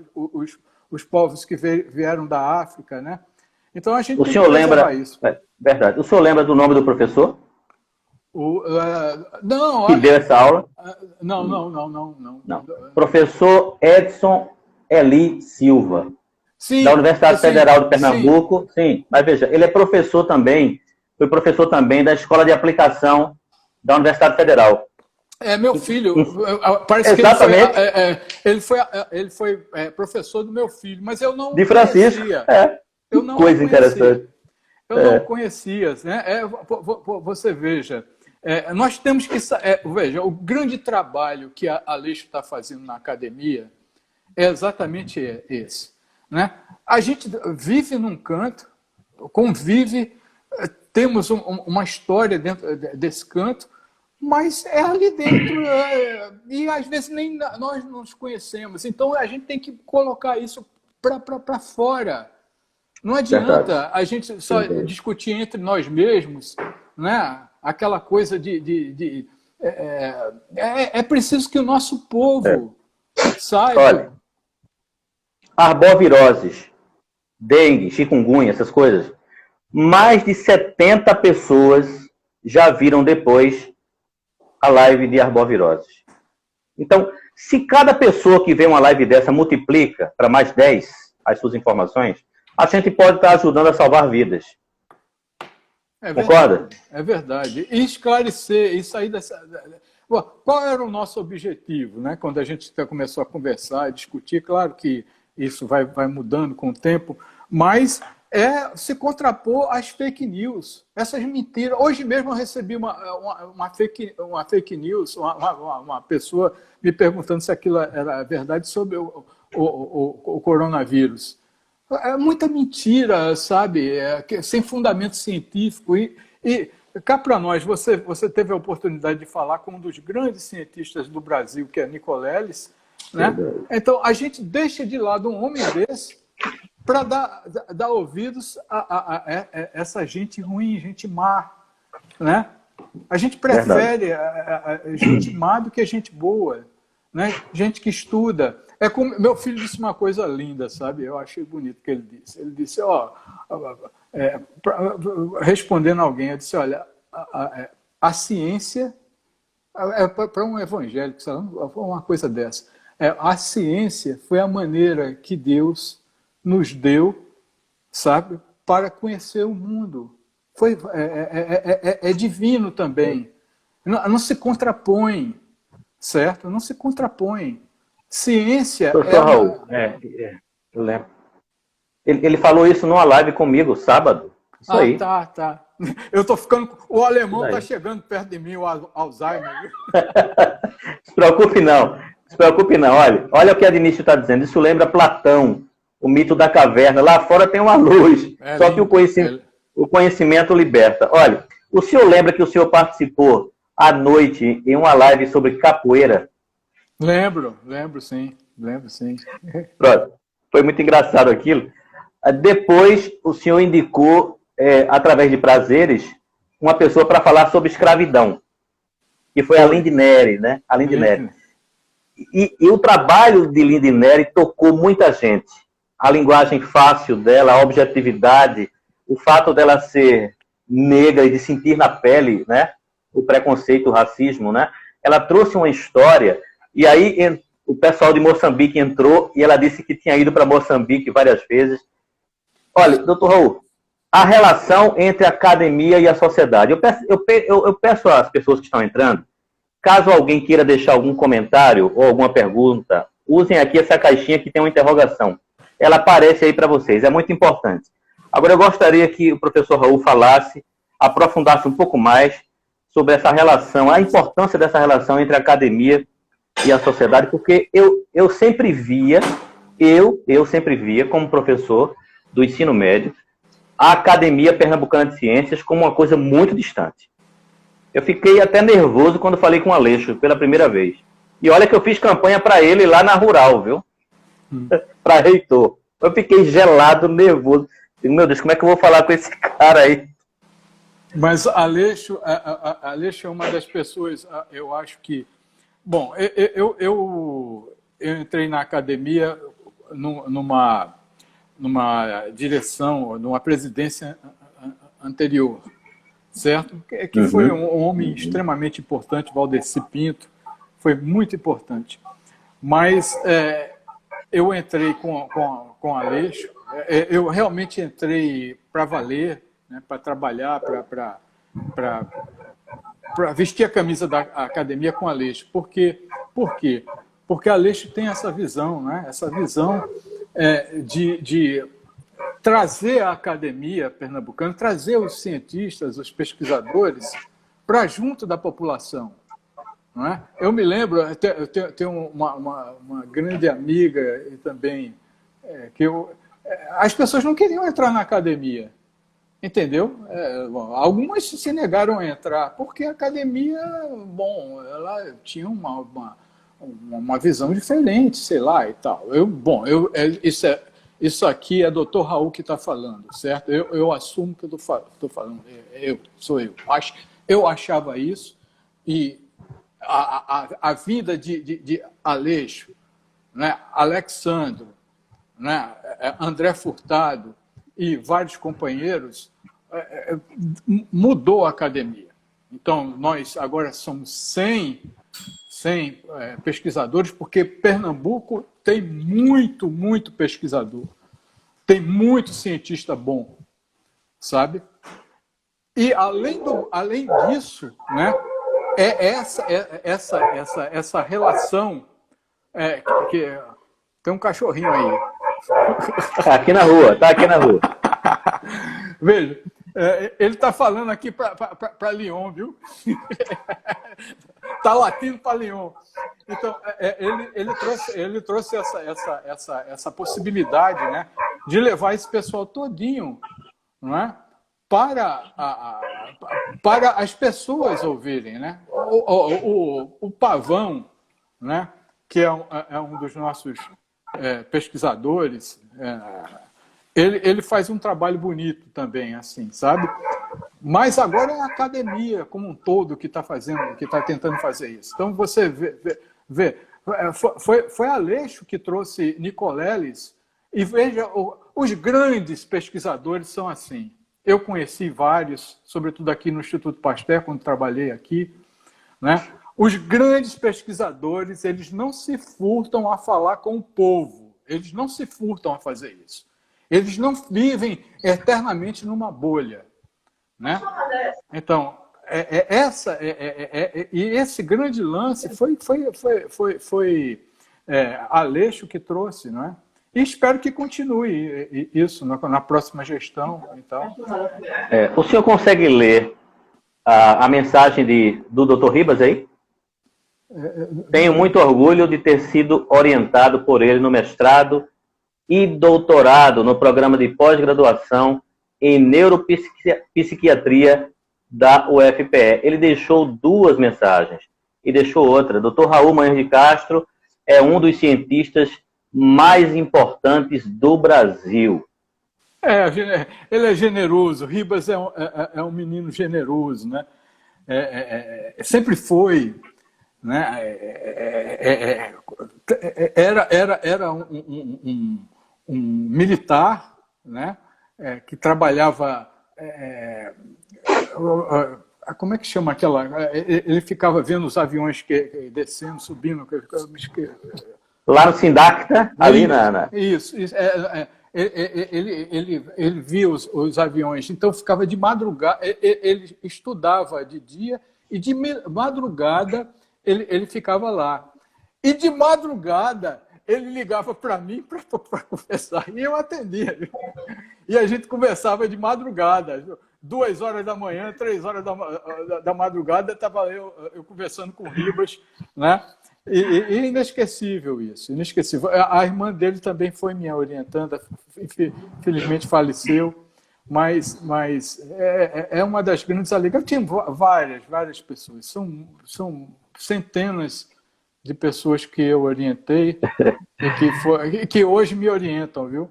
[SPEAKER 2] os povos que vieram da África, né? Então a gente
[SPEAKER 3] tem que lembra isso. Verdade. O senhor lembra do nome do professor?
[SPEAKER 2] Não.
[SPEAKER 3] Que deu essa aula?
[SPEAKER 2] Não.
[SPEAKER 3] Professor Edson Eli Silva,
[SPEAKER 2] sim,
[SPEAKER 3] da Universidade Federal de Pernambuco. Sim, mas veja, ele é professor também, foi professor também da Escola de Aplicação da Universidade Federal.
[SPEAKER 2] É, meu filho, parece
[SPEAKER 3] exatamente.
[SPEAKER 2] Que ele foi professor do meu filho, mas eu não
[SPEAKER 3] de Francisco.
[SPEAKER 2] Conhecia.
[SPEAKER 3] Eu não coisa conhecia. Interessante.
[SPEAKER 2] Eu não conhecia, né? Você veja, nós temos que... veja, o grande trabalho que a Aleixo está fazendo na academia é exatamente esse. Né? A gente vive num canto, convive, temos uma história dentro desse canto, mas é ali dentro, e às vezes nem nós nos conhecemos. Então a gente tem que colocar isso para fora. Não adianta a gente só discutir entre nós mesmos, né? Aquela coisa é preciso que o nosso povo saiba.
[SPEAKER 3] Olha, arboviroses, dengue, chikungunya, essas coisas, mais de 70 pessoas já viram depois a live de arboviroses. Então, se cada pessoa que vê uma live dessa multiplica para mais 10 as suas informações, a gente pode estar ajudando a salvar vidas. Concorda?
[SPEAKER 2] É verdade. E esclarecer, e sair dessa... Qual era o nosso objetivo, né? Quando a gente começou a conversar, a discutir? Claro que isso vai mudando com o tempo, mas se contrapor às fake news, essas mentiras. Hoje mesmo eu recebi uma fake news, uma pessoa me perguntando se aquilo era verdade sobre o coronavírus. É muita mentira, sabe? Sem fundamento científico. E cá para nós, você teve a oportunidade de falar com um dos grandes cientistas do Brasil, que é Nicoleles, né? Então, a gente deixa de lado um homem desse para dar ouvidos a essa gente ruim, gente má, né? A gente prefere gente má do que gente boa, né? Gente que estuda. Como meu filho disse uma coisa linda, sabe? Eu achei bonito o que ele disse. Ele disse, respondendo a alguém, eu disse, olha, a ciência, para um evangélico, sabe? Uma coisa dessa, a ciência foi a maneira que Deus nos deu, sabe, para conhecer o mundo. É divino também. Não se contrapõe, certo? Não se contrapõe. Ciência...
[SPEAKER 3] Raul, eu lembro. Ele falou isso numa live comigo, sábado. Isso aí.
[SPEAKER 2] Tá. Eu tô ficando... O alemão está chegando perto de mim, o Alzheimer.
[SPEAKER 3] Se preocupe não. Olha o que a Dionísio está dizendo. Isso lembra Platão, o mito da caverna. Lá fora tem uma luz. Só que o conhecimento liberta. Olha, o senhor lembra que o senhor participou à noite em uma live sobre capoeira?
[SPEAKER 2] Lembro sim.
[SPEAKER 3] Pronto. Foi muito engraçado aquilo. Depois, o senhor indicou, através de prazeres, uma pessoa para falar sobre escravidão. que foi a Lindneri, né? A Lindneri. E o trabalho de Lindneri tocou muita gente. A linguagem fácil dela, a objetividade, o fato dela ser negra e de sentir na pele, né, o preconceito, o racismo, né? Ela trouxe uma história, e aí o pessoal de Moçambique entrou e ela disse que tinha ido para Moçambique várias vezes. Olha, doutor Raul, a relação entre a academia e a sociedade. Eu peço às pessoas que estão entrando, caso alguém queira deixar algum comentário ou alguma pergunta, usem aqui essa caixinha que tem uma interrogação. Ela aparece aí para vocês, é muito importante. Agora eu gostaria que o professor Raul falasse, aprofundasse um pouco mais sobre essa relação, a importância dessa relação entre a academia e a sociedade, porque eu sempre via, como professor do ensino médio, a Academia Pernambucana de Ciências como uma coisa muito distante. Eu fiquei até nervoso quando falei com o Aleixo pela primeira vez. E olha que eu fiz campanha para ele lá na Rural, viu? Para reitor. Eu fiquei gelado, nervoso. Digo, meu Deus, como é que eu vou falar com esse cara aí?
[SPEAKER 2] Mas Aleixo é uma das pessoas, eu acho que... Bom, eu entrei na academia numa direção, numa presidência anterior, certo? Que foi um homem extremamente importante, Valdeci Pinto, foi muito importante. Mas eu entrei com Aleixo, eu realmente entrei para valer, né, para trabalhar, para vestir a camisa da academia com Aleixo. Por quê? Porque Aleixo tem essa visão, né? Essa visão de trazer a academia pernambucana, trazer os cientistas, os pesquisadores, para junto da população. Não é? Eu me lembro, eu tenho uma grande amiga e também as pessoas não queriam entrar na academia, entendeu? Algumas se negaram a entrar, porque a academia, bom, ela tinha uma visão diferente, sei lá, e tal. Isso aqui é Dr. Raul que está falando, certo? Eu assumo que eu estou falando, sou eu. Eu achava isso, e a vida de Aleixo, né, Alexandro, né, André Furtado e vários companheiros mudou a academia. Então, nós agora somos 100 pesquisadores, porque Pernambuco tem muito pesquisador, tem muito cientista bom, sabe? E, além disso, né, essa relação que tem um cachorrinho aí.
[SPEAKER 3] Tá aqui na rua.
[SPEAKER 2] Veja, ele está falando aqui para Lyon, viu? Está latindo para Lyon. Então, ele trouxe essa possibilidade, né, de levar esse pessoal todinho, não é, para as pessoas ouvirem, né? O Pavão, né, que é um dos nossos pesquisadores, ele faz um trabalho bonito também, assim, sabe? Mas agora é a academia como um todo que está tentando fazer isso. Então você vê foi Aleixo que trouxe Nicoleles, e veja, os grandes pesquisadores são assim. Eu conheci vários, sobretudo aqui no Instituto Pasteur, quando trabalhei aqui, né? Os grandes pesquisadores, eles não se furtam a falar com o povo, eles não se furtam a fazer isso. Eles não vivem eternamente numa bolha, né? Então, e esse grande lance foi Aleixo que trouxe, não é? E espero que continue isso na próxima gestão. Então.
[SPEAKER 3] O senhor consegue ler a mensagem do Dr. Ribas aí? Tenho muito orgulho de ter sido orientado por ele no mestrado e doutorado no programa de pós-graduação em neuropsiquiatria da UFPE. Ele deixou 2 mensagens e deixou outra. Dr. Raul Manhães de Castro é um dos cientistas mais importantes do Brasil.
[SPEAKER 2] Ele é generoso. Ribas é um menino generoso, né? sempre foi, né? Era um militar, né? Que trabalhava, como é que chama aquela? Ele ficava vendo os aviões que descendo, subindo.
[SPEAKER 3] Lá no Sindacta, ali na...
[SPEAKER 2] Isso. Ele via os aviões, então ficava de madrugada, ele estudava de dia e de madrugada ele ficava lá. E de madrugada ele ligava para mim para conversar, e eu atendia. E a gente conversava de madrugada, 2 horas da manhã, 3 horas da madrugada, estava eu conversando com o Ribas, né? E inesquecível isso, inesquecível. A irmã dele também foi minha orientanda, infelizmente faleceu, mas é uma das grandes alegrias. Eu tinha várias pessoas, são centenas de pessoas que eu orientei e que hoje me orientam, viu?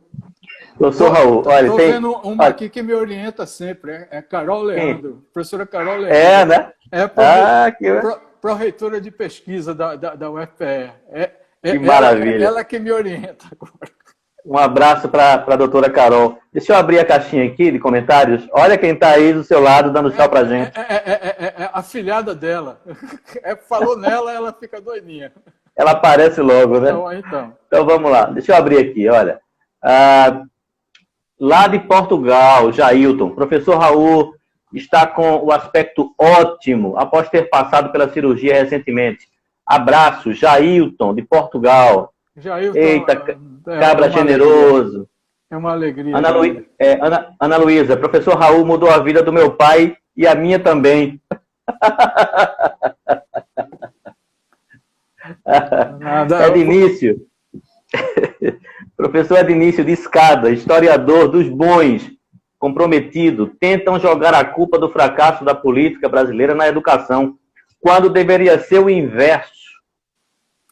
[SPEAKER 3] Doutor Raul, olha,
[SPEAKER 2] estou vendo uma aqui que me orienta sempre, é Carol Leandro, professora Carol Leandro.
[SPEAKER 3] Né?
[SPEAKER 2] Pró-reitora de pesquisa da UFPE.
[SPEAKER 3] Que maravilha.
[SPEAKER 2] Ela que me orienta agora.
[SPEAKER 3] Um abraço para a doutora Carol. Deixa eu abrir a caixinha aqui de comentários. Olha quem está aí do seu lado dando tchau para gente.
[SPEAKER 2] É a filhada dela. Falou nela, ela fica doidinha.
[SPEAKER 3] Ela aparece logo, né? Então vamos lá. Deixa eu abrir aqui, olha. Lá de Portugal, Jailton. Professor Raul está com o aspecto ótimo após ter passado pela cirurgia recentemente. Abraço, Jailton, de Portugal.
[SPEAKER 2] Jailton,
[SPEAKER 3] eita, cabra generoso.
[SPEAKER 2] É uma alegria.
[SPEAKER 3] Ana Luísa, professor Raul mudou a vida do meu pai e a minha também. Ednício. Professor Ednício de Escada, historiador dos bons, comprometido, tentam jogar a culpa do fracasso da política brasileira na educação, quando deveria ser o inverso.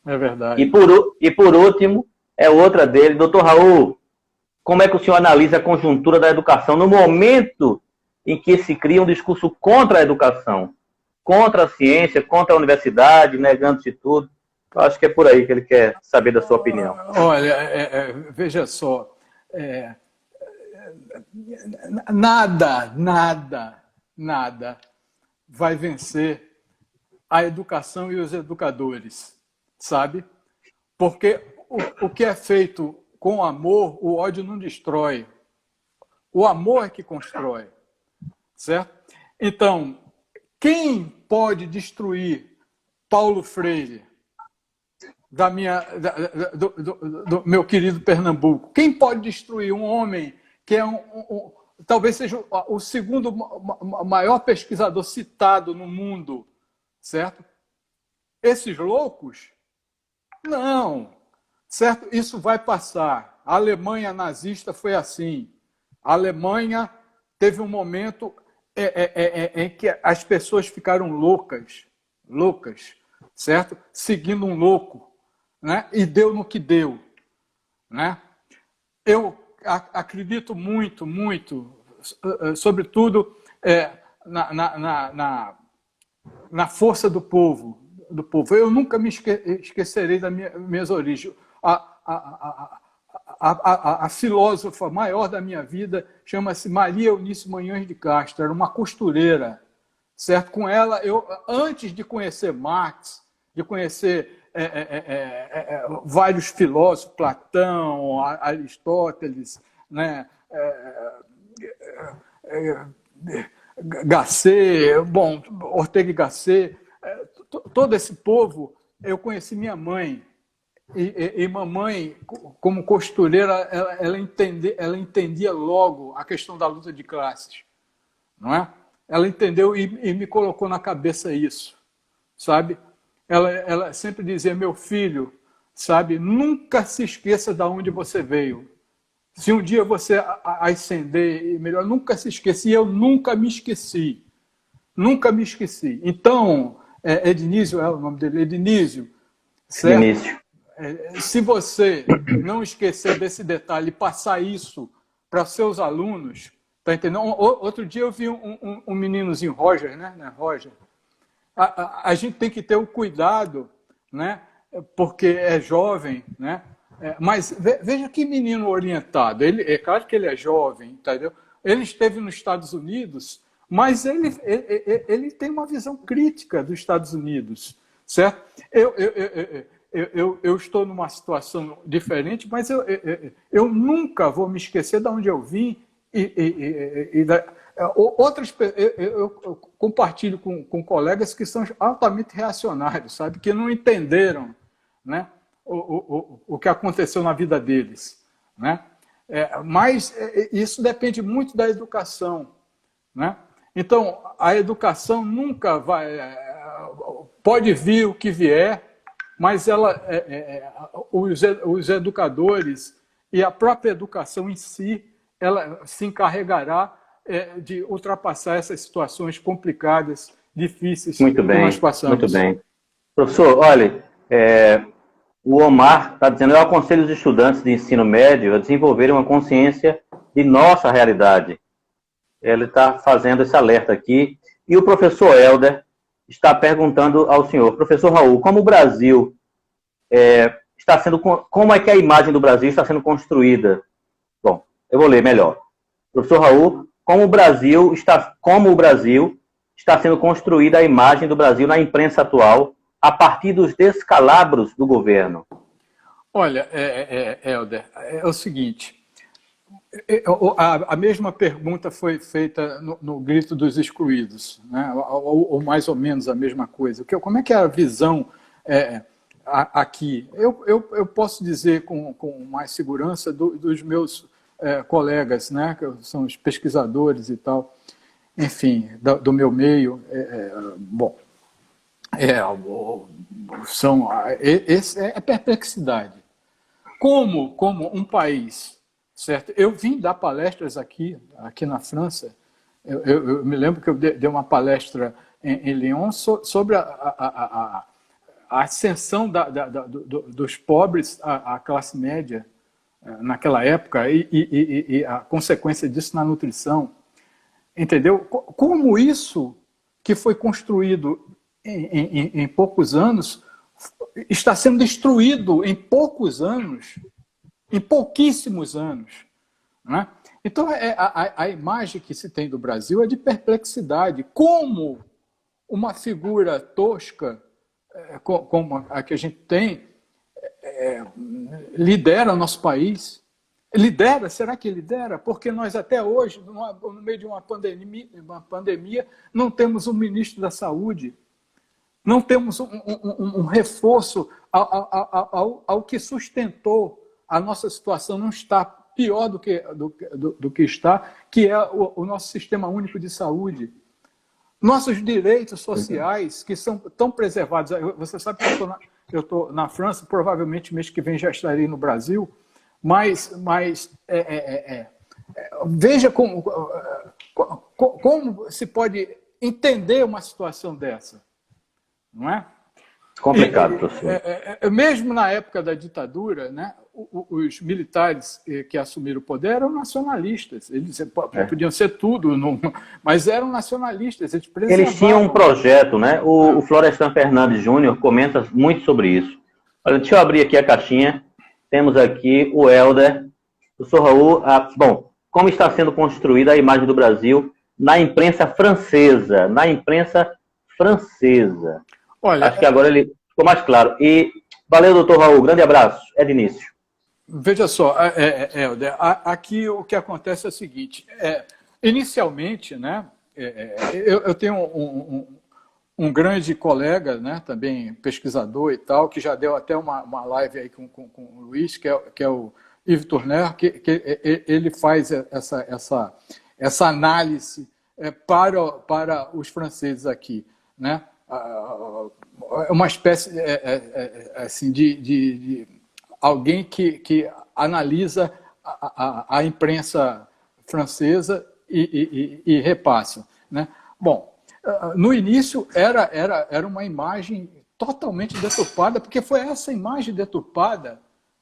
[SPEAKER 2] É verdade.
[SPEAKER 3] E por último, é outra dele. Doutor Raul, como é que o senhor analisa a conjuntura da educação no momento em que se cria um discurso contra a educação, contra a ciência, contra a universidade, negando-se tudo? Eu acho que é por aí que ele quer saber da sua opinião.
[SPEAKER 2] Olha, veja só, nada vai vencer a educação e os educadores, sabe? Porque o que é feito com amor, o ódio não destrói. O amor é que constrói, certo? Então, quem pode destruir Paulo Freire do meu querido Pernambuco? Quem pode destruir um homem que é talvez seja o segundo maior pesquisador citado no mundo, certo? Esses loucos? Não, certo? Isso vai passar. A Alemanha nazista foi assim. A Alemanha teve um momento em que as pessoas ficaram loucas, certo? Seguindo um louco, né? E deu no que deu, né? Eu acredito muito, sobretudo na força do povo. Eu nunca me esquecerei das minhas origens. A filósofa maior da minha vida chama-se Maria Eunice Manhães de Castro, era uma costureira, certo? Com ela, eu, antes de conhecer Marx, de conhecer vários filósofos, Platão, Aristóteles, né? Gasset, Ortega y Gasset, todo esse povo, eu conheci minha mãe. E mamãe, como costureira, ela entendia logo a questão da luta de classes, não é? Ela entendeu e me colocou na cabeça isso, sabe? Ela sempre dizia, meu filho, sabe, nunca se esqueça de onde você veio. Se um dia você ascender, melhor, nunca se esqueça. E eu nunca me esqueci. Nunca me esqueci. Então, Ednísio é o nome dele, Ednísio, certo? Ednísio. Se você não esquecer desse detalhe e passar isso para seus alunos, tá entendendo? Outro dia eu vi um meninozinho, Roger, né? Roger, a gente tem que ter o cuidado, né? Porque é jovem, né? Mas veja que menino orientado. Ele, é claro que ele é jovem, entendeu? Ele esteve nos Estados Unidos, mas ele tem uma visão crítica dos Estados Unidos, certo? Eu estou numa situação diferente, mas eu nunca vou me esquecer de onde eu vim eu compartilho com colegas que são altamente reacionários, sabe? Que não entenderam, né, o que aconteceu na vida deles, né? Mas isso depende muito da educação, né? Então, a educação nunca vai... Pode vir o que vier, mas os educadores e a própria educação em si, ela se encarregará de ultrapassar essas situações complicadas, difíceis que nós passamos.
[SPEAKER 3] Muito bem. Professor, olha, o Omar está dizendo: eu aconselho os estudantes de ensino médio a desenvolverem uma consciência de nossa realidade. Ele está fazendo esse alerta aqui. E o professor Helder está perguntando ao senhor: professor Raul, como o Brasil como é que a imagem do Brasil está sendo construída? Bom, eu vou ler melhor. Professor Raul, como o Brasil está sendo construída a imagem do Brasil na imprensa atual a partir dos descalabros do governo?
[SPEAKER 2] Olha, Helder, é o seguinte, a mesma pergunta foi feita no Grito dos Excluídos, né? ou mais ou menos a mesma coisa. Como é que é a visão aqui? Eu posso dizer com mais segurança dos meus colegas, né, que são os pesquisadores e tal, enfim, do meu meio, é perplexidade. Como um país, certo? Eu vim dar palestras aqui na França. Eu me lembro que eu dei uma palestra em Lyon sobre a ascensão dos pobres à classe média naquela época e a consequência disso na nutrição. Entendeu? Como isso que foi construído em poucos anos está sendo destruído em poucos anos, em pouquíssimos anos, né? Então, a imagem que se tem do Brasil é de perplexidade. Como uma figura tosca, como a que a gente tem, lidera o nosso país? Lidera? Será que lidera? Porque nós até hoje, no meio de uma pandemia, não temos um ministro da Saúde, não temos um reforço ao que sustentou a nossa situação não está pior do que está, que é o nosso Sistema Único de Saúde. Nossos direitos sociais, que são tão preservados. Você sabe que eu estou na França, provavelmente mês que vem já estarei no Brasil, mas veja como se pode entender uma situação dessa, não é?
[SPEAKER 3] Complicado, professor.
[SPEAKER 2] Mesmo na época da ditadura, né, os militares que assumiram o poder eram nacionalistas. Eles podiam ser tudo, mas eram nacionalistas.
[SPEAKER 3] Eles tinham um projeto, né? O Florestan Fernandes Júnior comenta muito sobre isso. Olha, deixa eu abrir aqui a caixinha. Temos aqui o Helder. Professor Raul, bom, como está sendo construída a imagem do Brasil na imprensa francesa? Na imprensa francesa. Olha, acho que agora ele ficou mais claro. E valeu, doutor Raul. Grande abraço. Ednício.
[SPEAKER 2] Veja só, Helder, aqui o que acontece é o seguinte. Inicialmente, né, eu tenho um grande colega, né, também pesquisador e tal, que já deu até uma live aí com o Luiz, que é o Yves Tourner, que ele faz essa análise para os franceses aqui, né? Uma espécie assim, de alguém que analisa a imprensa francesa e repassa, né? Bom, no início era uma imagem totalmente deturpada, porque foi essa imagem deturpada,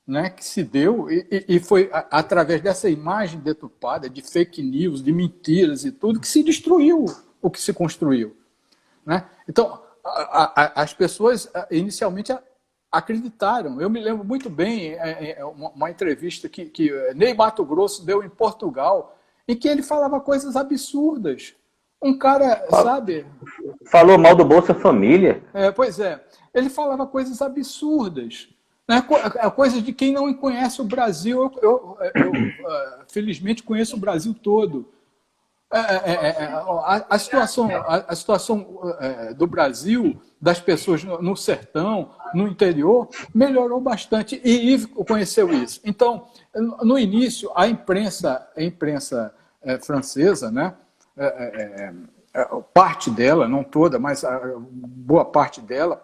[SPEAKER 2] né, que se deu, e foi através dessa imagem deturpada, de fake news, de mentiras e tudo, que se destruiu o que se construiu, né? Então, as pessoas inicialmente acreditaram. Eu me lembro muito bem uma entrevista que Ney Matogrosso deu em Portugal, em que ele falava coisas absurdas. Um cara, sabe...
[SPEAKER 3] Falou mal do Bolsa Família.
[SPEAKER 2] Pois é. Ele falava coisas absurdas. Né? Coisas de quem não conhece o Brasil. Eu felizmente, conheço o Brasil todo. A situação do Brasil, das pessoas no sertão, no interior, melhorou bastante. E Ives conheceu isso. Então, no início, a imprensa francesa, né? Parte dela, não toda, mas boa parte dela,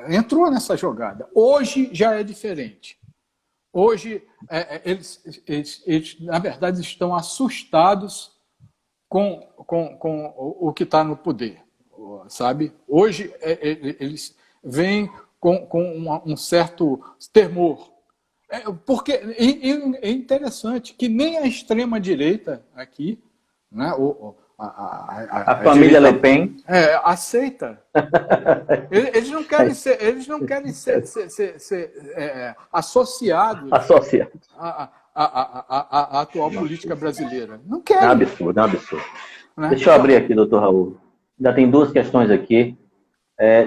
[SPEAKER 2] entrou nessa jogada. Hoje já é diferente. Hoje, eles, na verdade, estão assustados com o que está no poder, sabe? Hoje, eles vêm com um certo temor. Porque é interessante que nem a extrema-direita aqui, né,
[SPEAKER 3] a família
[SPEAKER 2] direita,
[SPEAKER 3] Le Pen
[SPEAKER 2] aceita. Eles não querem ser associados à atual política brasileira. Não querem.
[SPEAKER 3] É um absurdo, é um absurdo. Né? Deixa eu abrir aqui, doutor Raul. Ainda tem duas questões aqui.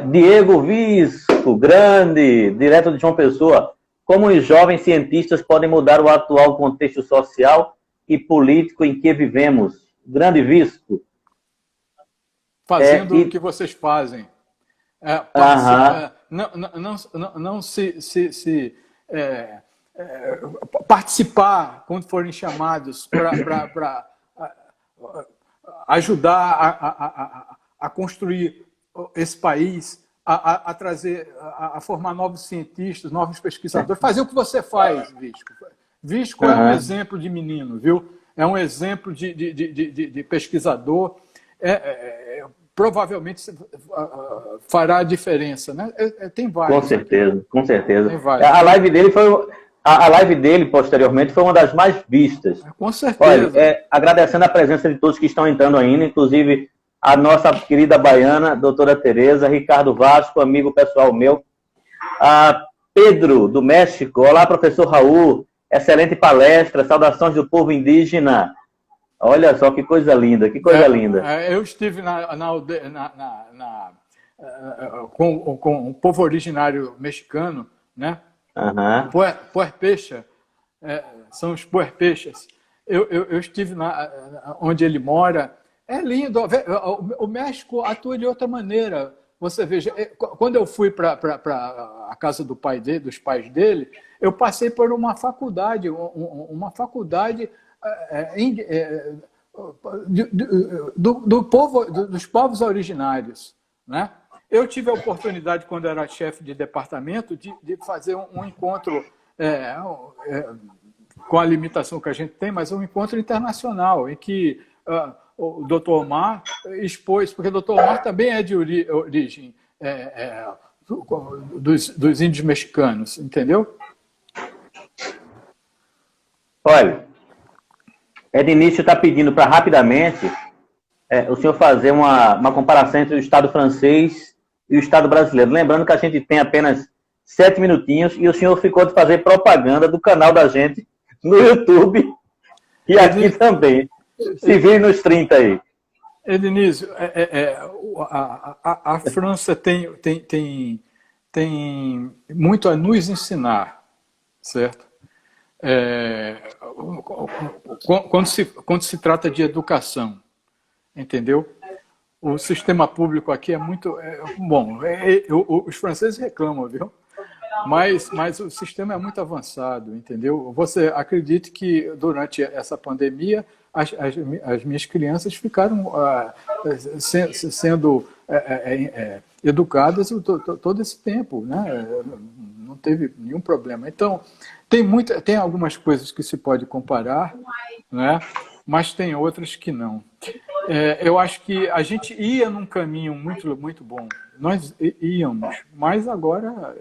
[SPEAKER 3] Diego Visco, grande, direto de João Pessoa. Como os jovens cientistas podem mudar o atual contexto social e político em que vivemos? Grande Visco.
[SPEAKER 2] Fazendo o que vocês fazem. Não se participar quando forem chamados para ajudar a construir esse país, a trazer, a formar novos cientistas, novos pesquisadores, fazer o que você faz, Visco. Visco é um exemplo de menino, viu? É um exemplo de pesquisador. Provavelmente fará a diferença, né? Tem vários.
[SPEAKER 3] Com certeza, com certeza.
[SPEAKER 2] A
[SPEAKER 3] live dele, posteriormente, foi uma das mais vistas.
[SPEAKER 2] Com certeza.
[SPEAKER 3] Olha, agradecendo a presença de todos que estão entrando ainda, inclusive a nossa querida baiana, doutora Tereza, Ricardo Vasco, amigo pessoal meu, a Pedro, do México. Olá, professor Raul, excelente palestra, saudações do povo indígena. Olha só que coisa linda, que coisa linda.
[SPEAKER 2] Eu estive com o povo originário mexicano, né? Puerpecha, são os puerpechas. Eu estive onde ele mora. É lindo. O México atua de outra maneira. Você veja, quando eu fui para a casa dos pais dele, eu passei por uma faculdade, dos povos originários, né? Eu tive a oportunidade, quando era chefe de departamento, de fazer um encontro com a limitação que a gente tem, mas um encontro internacional, em que o Dr. Omar expôs, porque o Dr. Omar também é de origem dos índios mexicanos, entendeu?
[SPEAKER 3] Olha, Ednício está pedindo para rapidamente o senhor fazer uma comparação entre o Estado francês e o Estado brasileiro. Lembrando que a gente tem apenas 7 minutinhos e o senhor ficou de fazer propaganda do canal da gente no YouTube e aqui também. Se vire nos 30 aí.
[SPEAKER 2] Ednício, a França tem muito a nos ensinar, certo? Quando se trata de educação, entendeu? O sistema público aqui é muito bom. Os franceses reclamam, viu? Mas o sistema é muito avançado, entendeu? Você acredite que durante essa pandemia as minhas crianças ficaram sendo educadas todo esse tempo, né? Não teve nenhum problema. Então, tem algumas coisas que se pode comparar, né? Mas tem outras que não. Eu acho que a gente ia num caminho muito, muito bom. Nós íamos, mas agora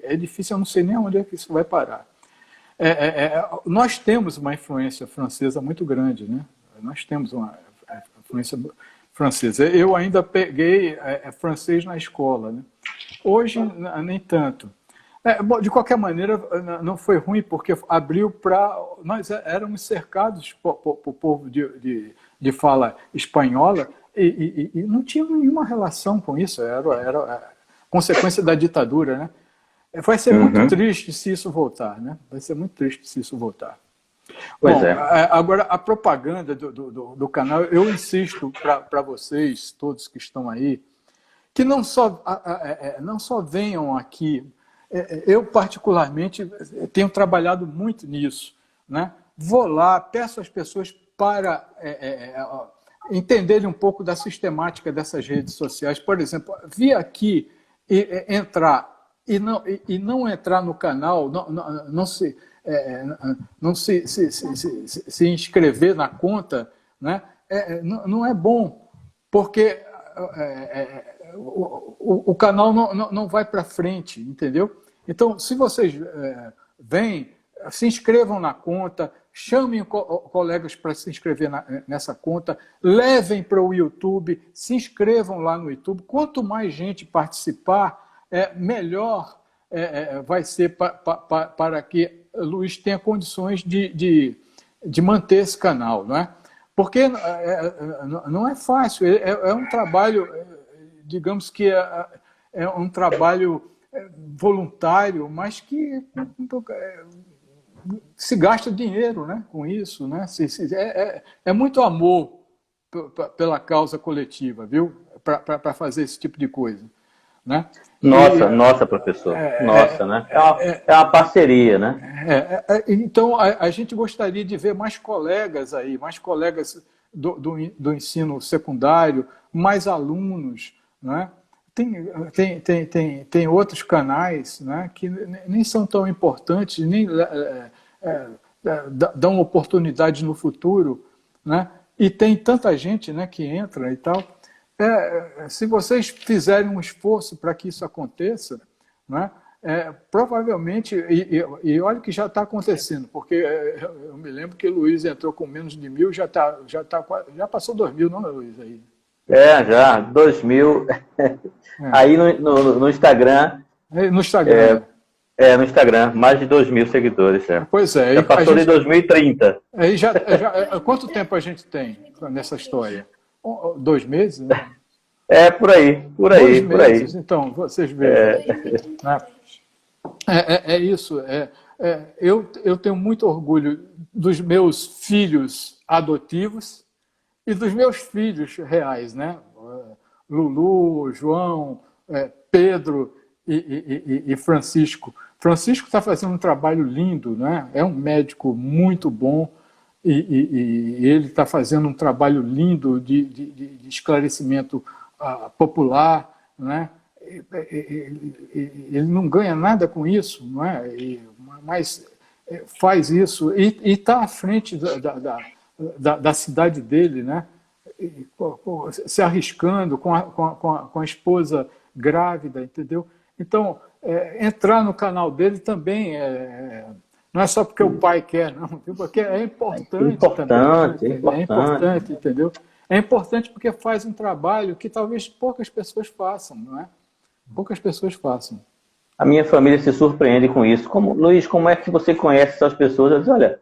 [SPEAKER 2] é difícil, eu não sei nem onde é que isso vai parar. Nós temos uma influência francesa muito grande, né? Nós temos uma influência francês. Eu ainda peguei francês na escola, né? Hoje, nem tanto. Bom, de qualquer maneira, não foi ruim, porque abriu para... Nós éramos cercados por povo de fala espanhola e não tinha nenhuma relação com isso, era consequência da ditadura, né? Vai ser muito triste se isso voltar, né? Vai ser muito triste se isso voltar.
[SPEAKER 3] Pois
[SPEAKER 2] Bom,
[SPEAKER 3] é.
[SPEAKER 2] agora a propaganda do canal, eu insisto para vocês, todos que estão aí, que não só venham aqui. Eu, particularmente, tenho trabalhado muito nisso, né? Vou lá, peço às pessoas para entenderem um pouco da sistemática dessas redes sociais. Por exemplo, vir aqui e entrar e não entrar no canal, não se inscrever na conta, né? Não é bom, porque o canal não vai para frente, entendeu? Então, se vocês vêm, se inscrevam na conta, chamem colegas para se inscrever nessa conta, levem para o YouTube, se inscrevam lá no YouTube. Quanto mais gente participar, melhor vai ser para que Luiz tenha condições de manter esse canal, não é? Porque não é fácil, é um trabalho, digamos que é um trabalho voluntário, mas que se gasta dinheiro, né, com isso, né? É muito amor pela causa coletiva, viu? Para fazer esse tipo de coisa, né?
[SPEAKER 3] Nossa, professor. Nossa, né? É uma parceria, né?
[SPEAKER 2] Então, a gente gostaria de ver mais colegas aí, mais colegas do ensino secundário, mais alunos, né? Tem outros canais, né, que nem são tão importantes, nem dão oportunidade no futuro, né? E tem tanta gente, né, que entra e tal. Se vocês fizerem um esforço para que isso aconteça, né, provavelmente, e olha que já está acontecendo, porque eu me lembro que o Luiz entrou com menos de 1.000, já passou 2.000, não, Luiz? Aí.
[SPEAKER 3] Já, 2.000. Aí no Instagram.
[SPEAKER 2] No Instagram.
[SPEAKER 3] No Instagram, mais de 2.000 seguidores.
[SPEAKER 2] Pois é.
[SPEAKER 3] Já passou de 2030.
[SPEAKER 2] Aí quanto tempo a gente tem nessa história? 2 meses? Né?
[SPEAKER 3] Por aí.
[SPEAKER 2] 2 meses, então, vocês vejam. Isso. Eu tenho muito orgulho dos meus filhos adotivos e dos meus filhos reais, né? Lulu, João, Pedro e Francisco. Francisco está fazendo um trabalho lindo, né? É um médico muito bom e ele está fazendo um trabalho lindo de esclarecimento popular, né? Ele não ganha nada com isso, não é? Mas faz isso e está à frente da cidade dele, né? Se arriscando com a esposa grávida, entendeu? Então, entrar no canal dele também não é só porque o pai quer, não, porque é importante também. É importante, entendeu? É importante porque faz um trabalho que talvez poucas pessoas façam, não é? Poucas pessoas façam.
[SPEAKER 3] A minha família se surpreende com isso. Luiz, como é que você conhece essas pessoas? Eu disse, olha,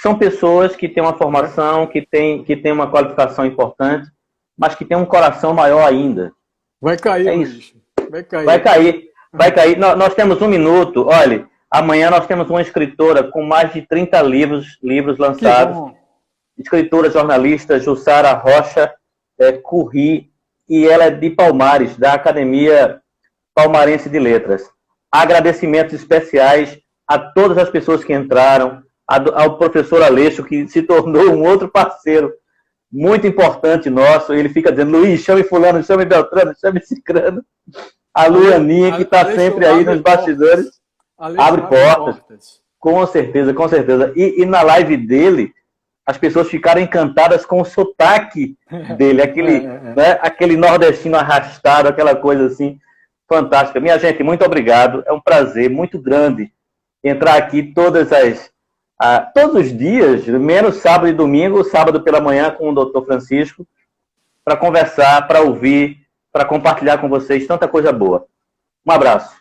[SPEAKER 3] são pessoas que têm uma formação, que têm uma qualificação importante, mas que têm um coração maior ainda.
[SPEAKER 2] Vai cair,
[SPEAKER 3] Luiz.
[SPEAKER 2] Vai cair.
[SPEAKER 3] Nós temos 1 minuto. Olha, amanhã nós temos uma escritora com mais de 30 livros lançados. Escritora, jornalista, Jussara Rocha Curri, e ela é de Palmares, da Academia Palmarense de Letras. Agradecimentos especiais a todas as pessoas que entraram, ao professor Aleixo, que se tornou um outro parceiro muito importante nosso. Ele fica dizendo, Luiz, chame fulano, chame Beltrano, chame Cicrano. A Luaninha, que está sempre aí nos bastidores, abre portas. Com certeza, com certeza. E na live dele, as pessoas ficaram encantadas com o sotaque dele, aquele nordestino arrastado, aquela coisa assim, fantástica. Minha gente, muito obrigado. É um prazer muito grande entrar aqui todos os dias, menos sábado e domingo, sábado pela manhã com o Dr. Francisco, para conversar, para ouvir, para compartilhar com vocês tanta coisa boa. Um abraço.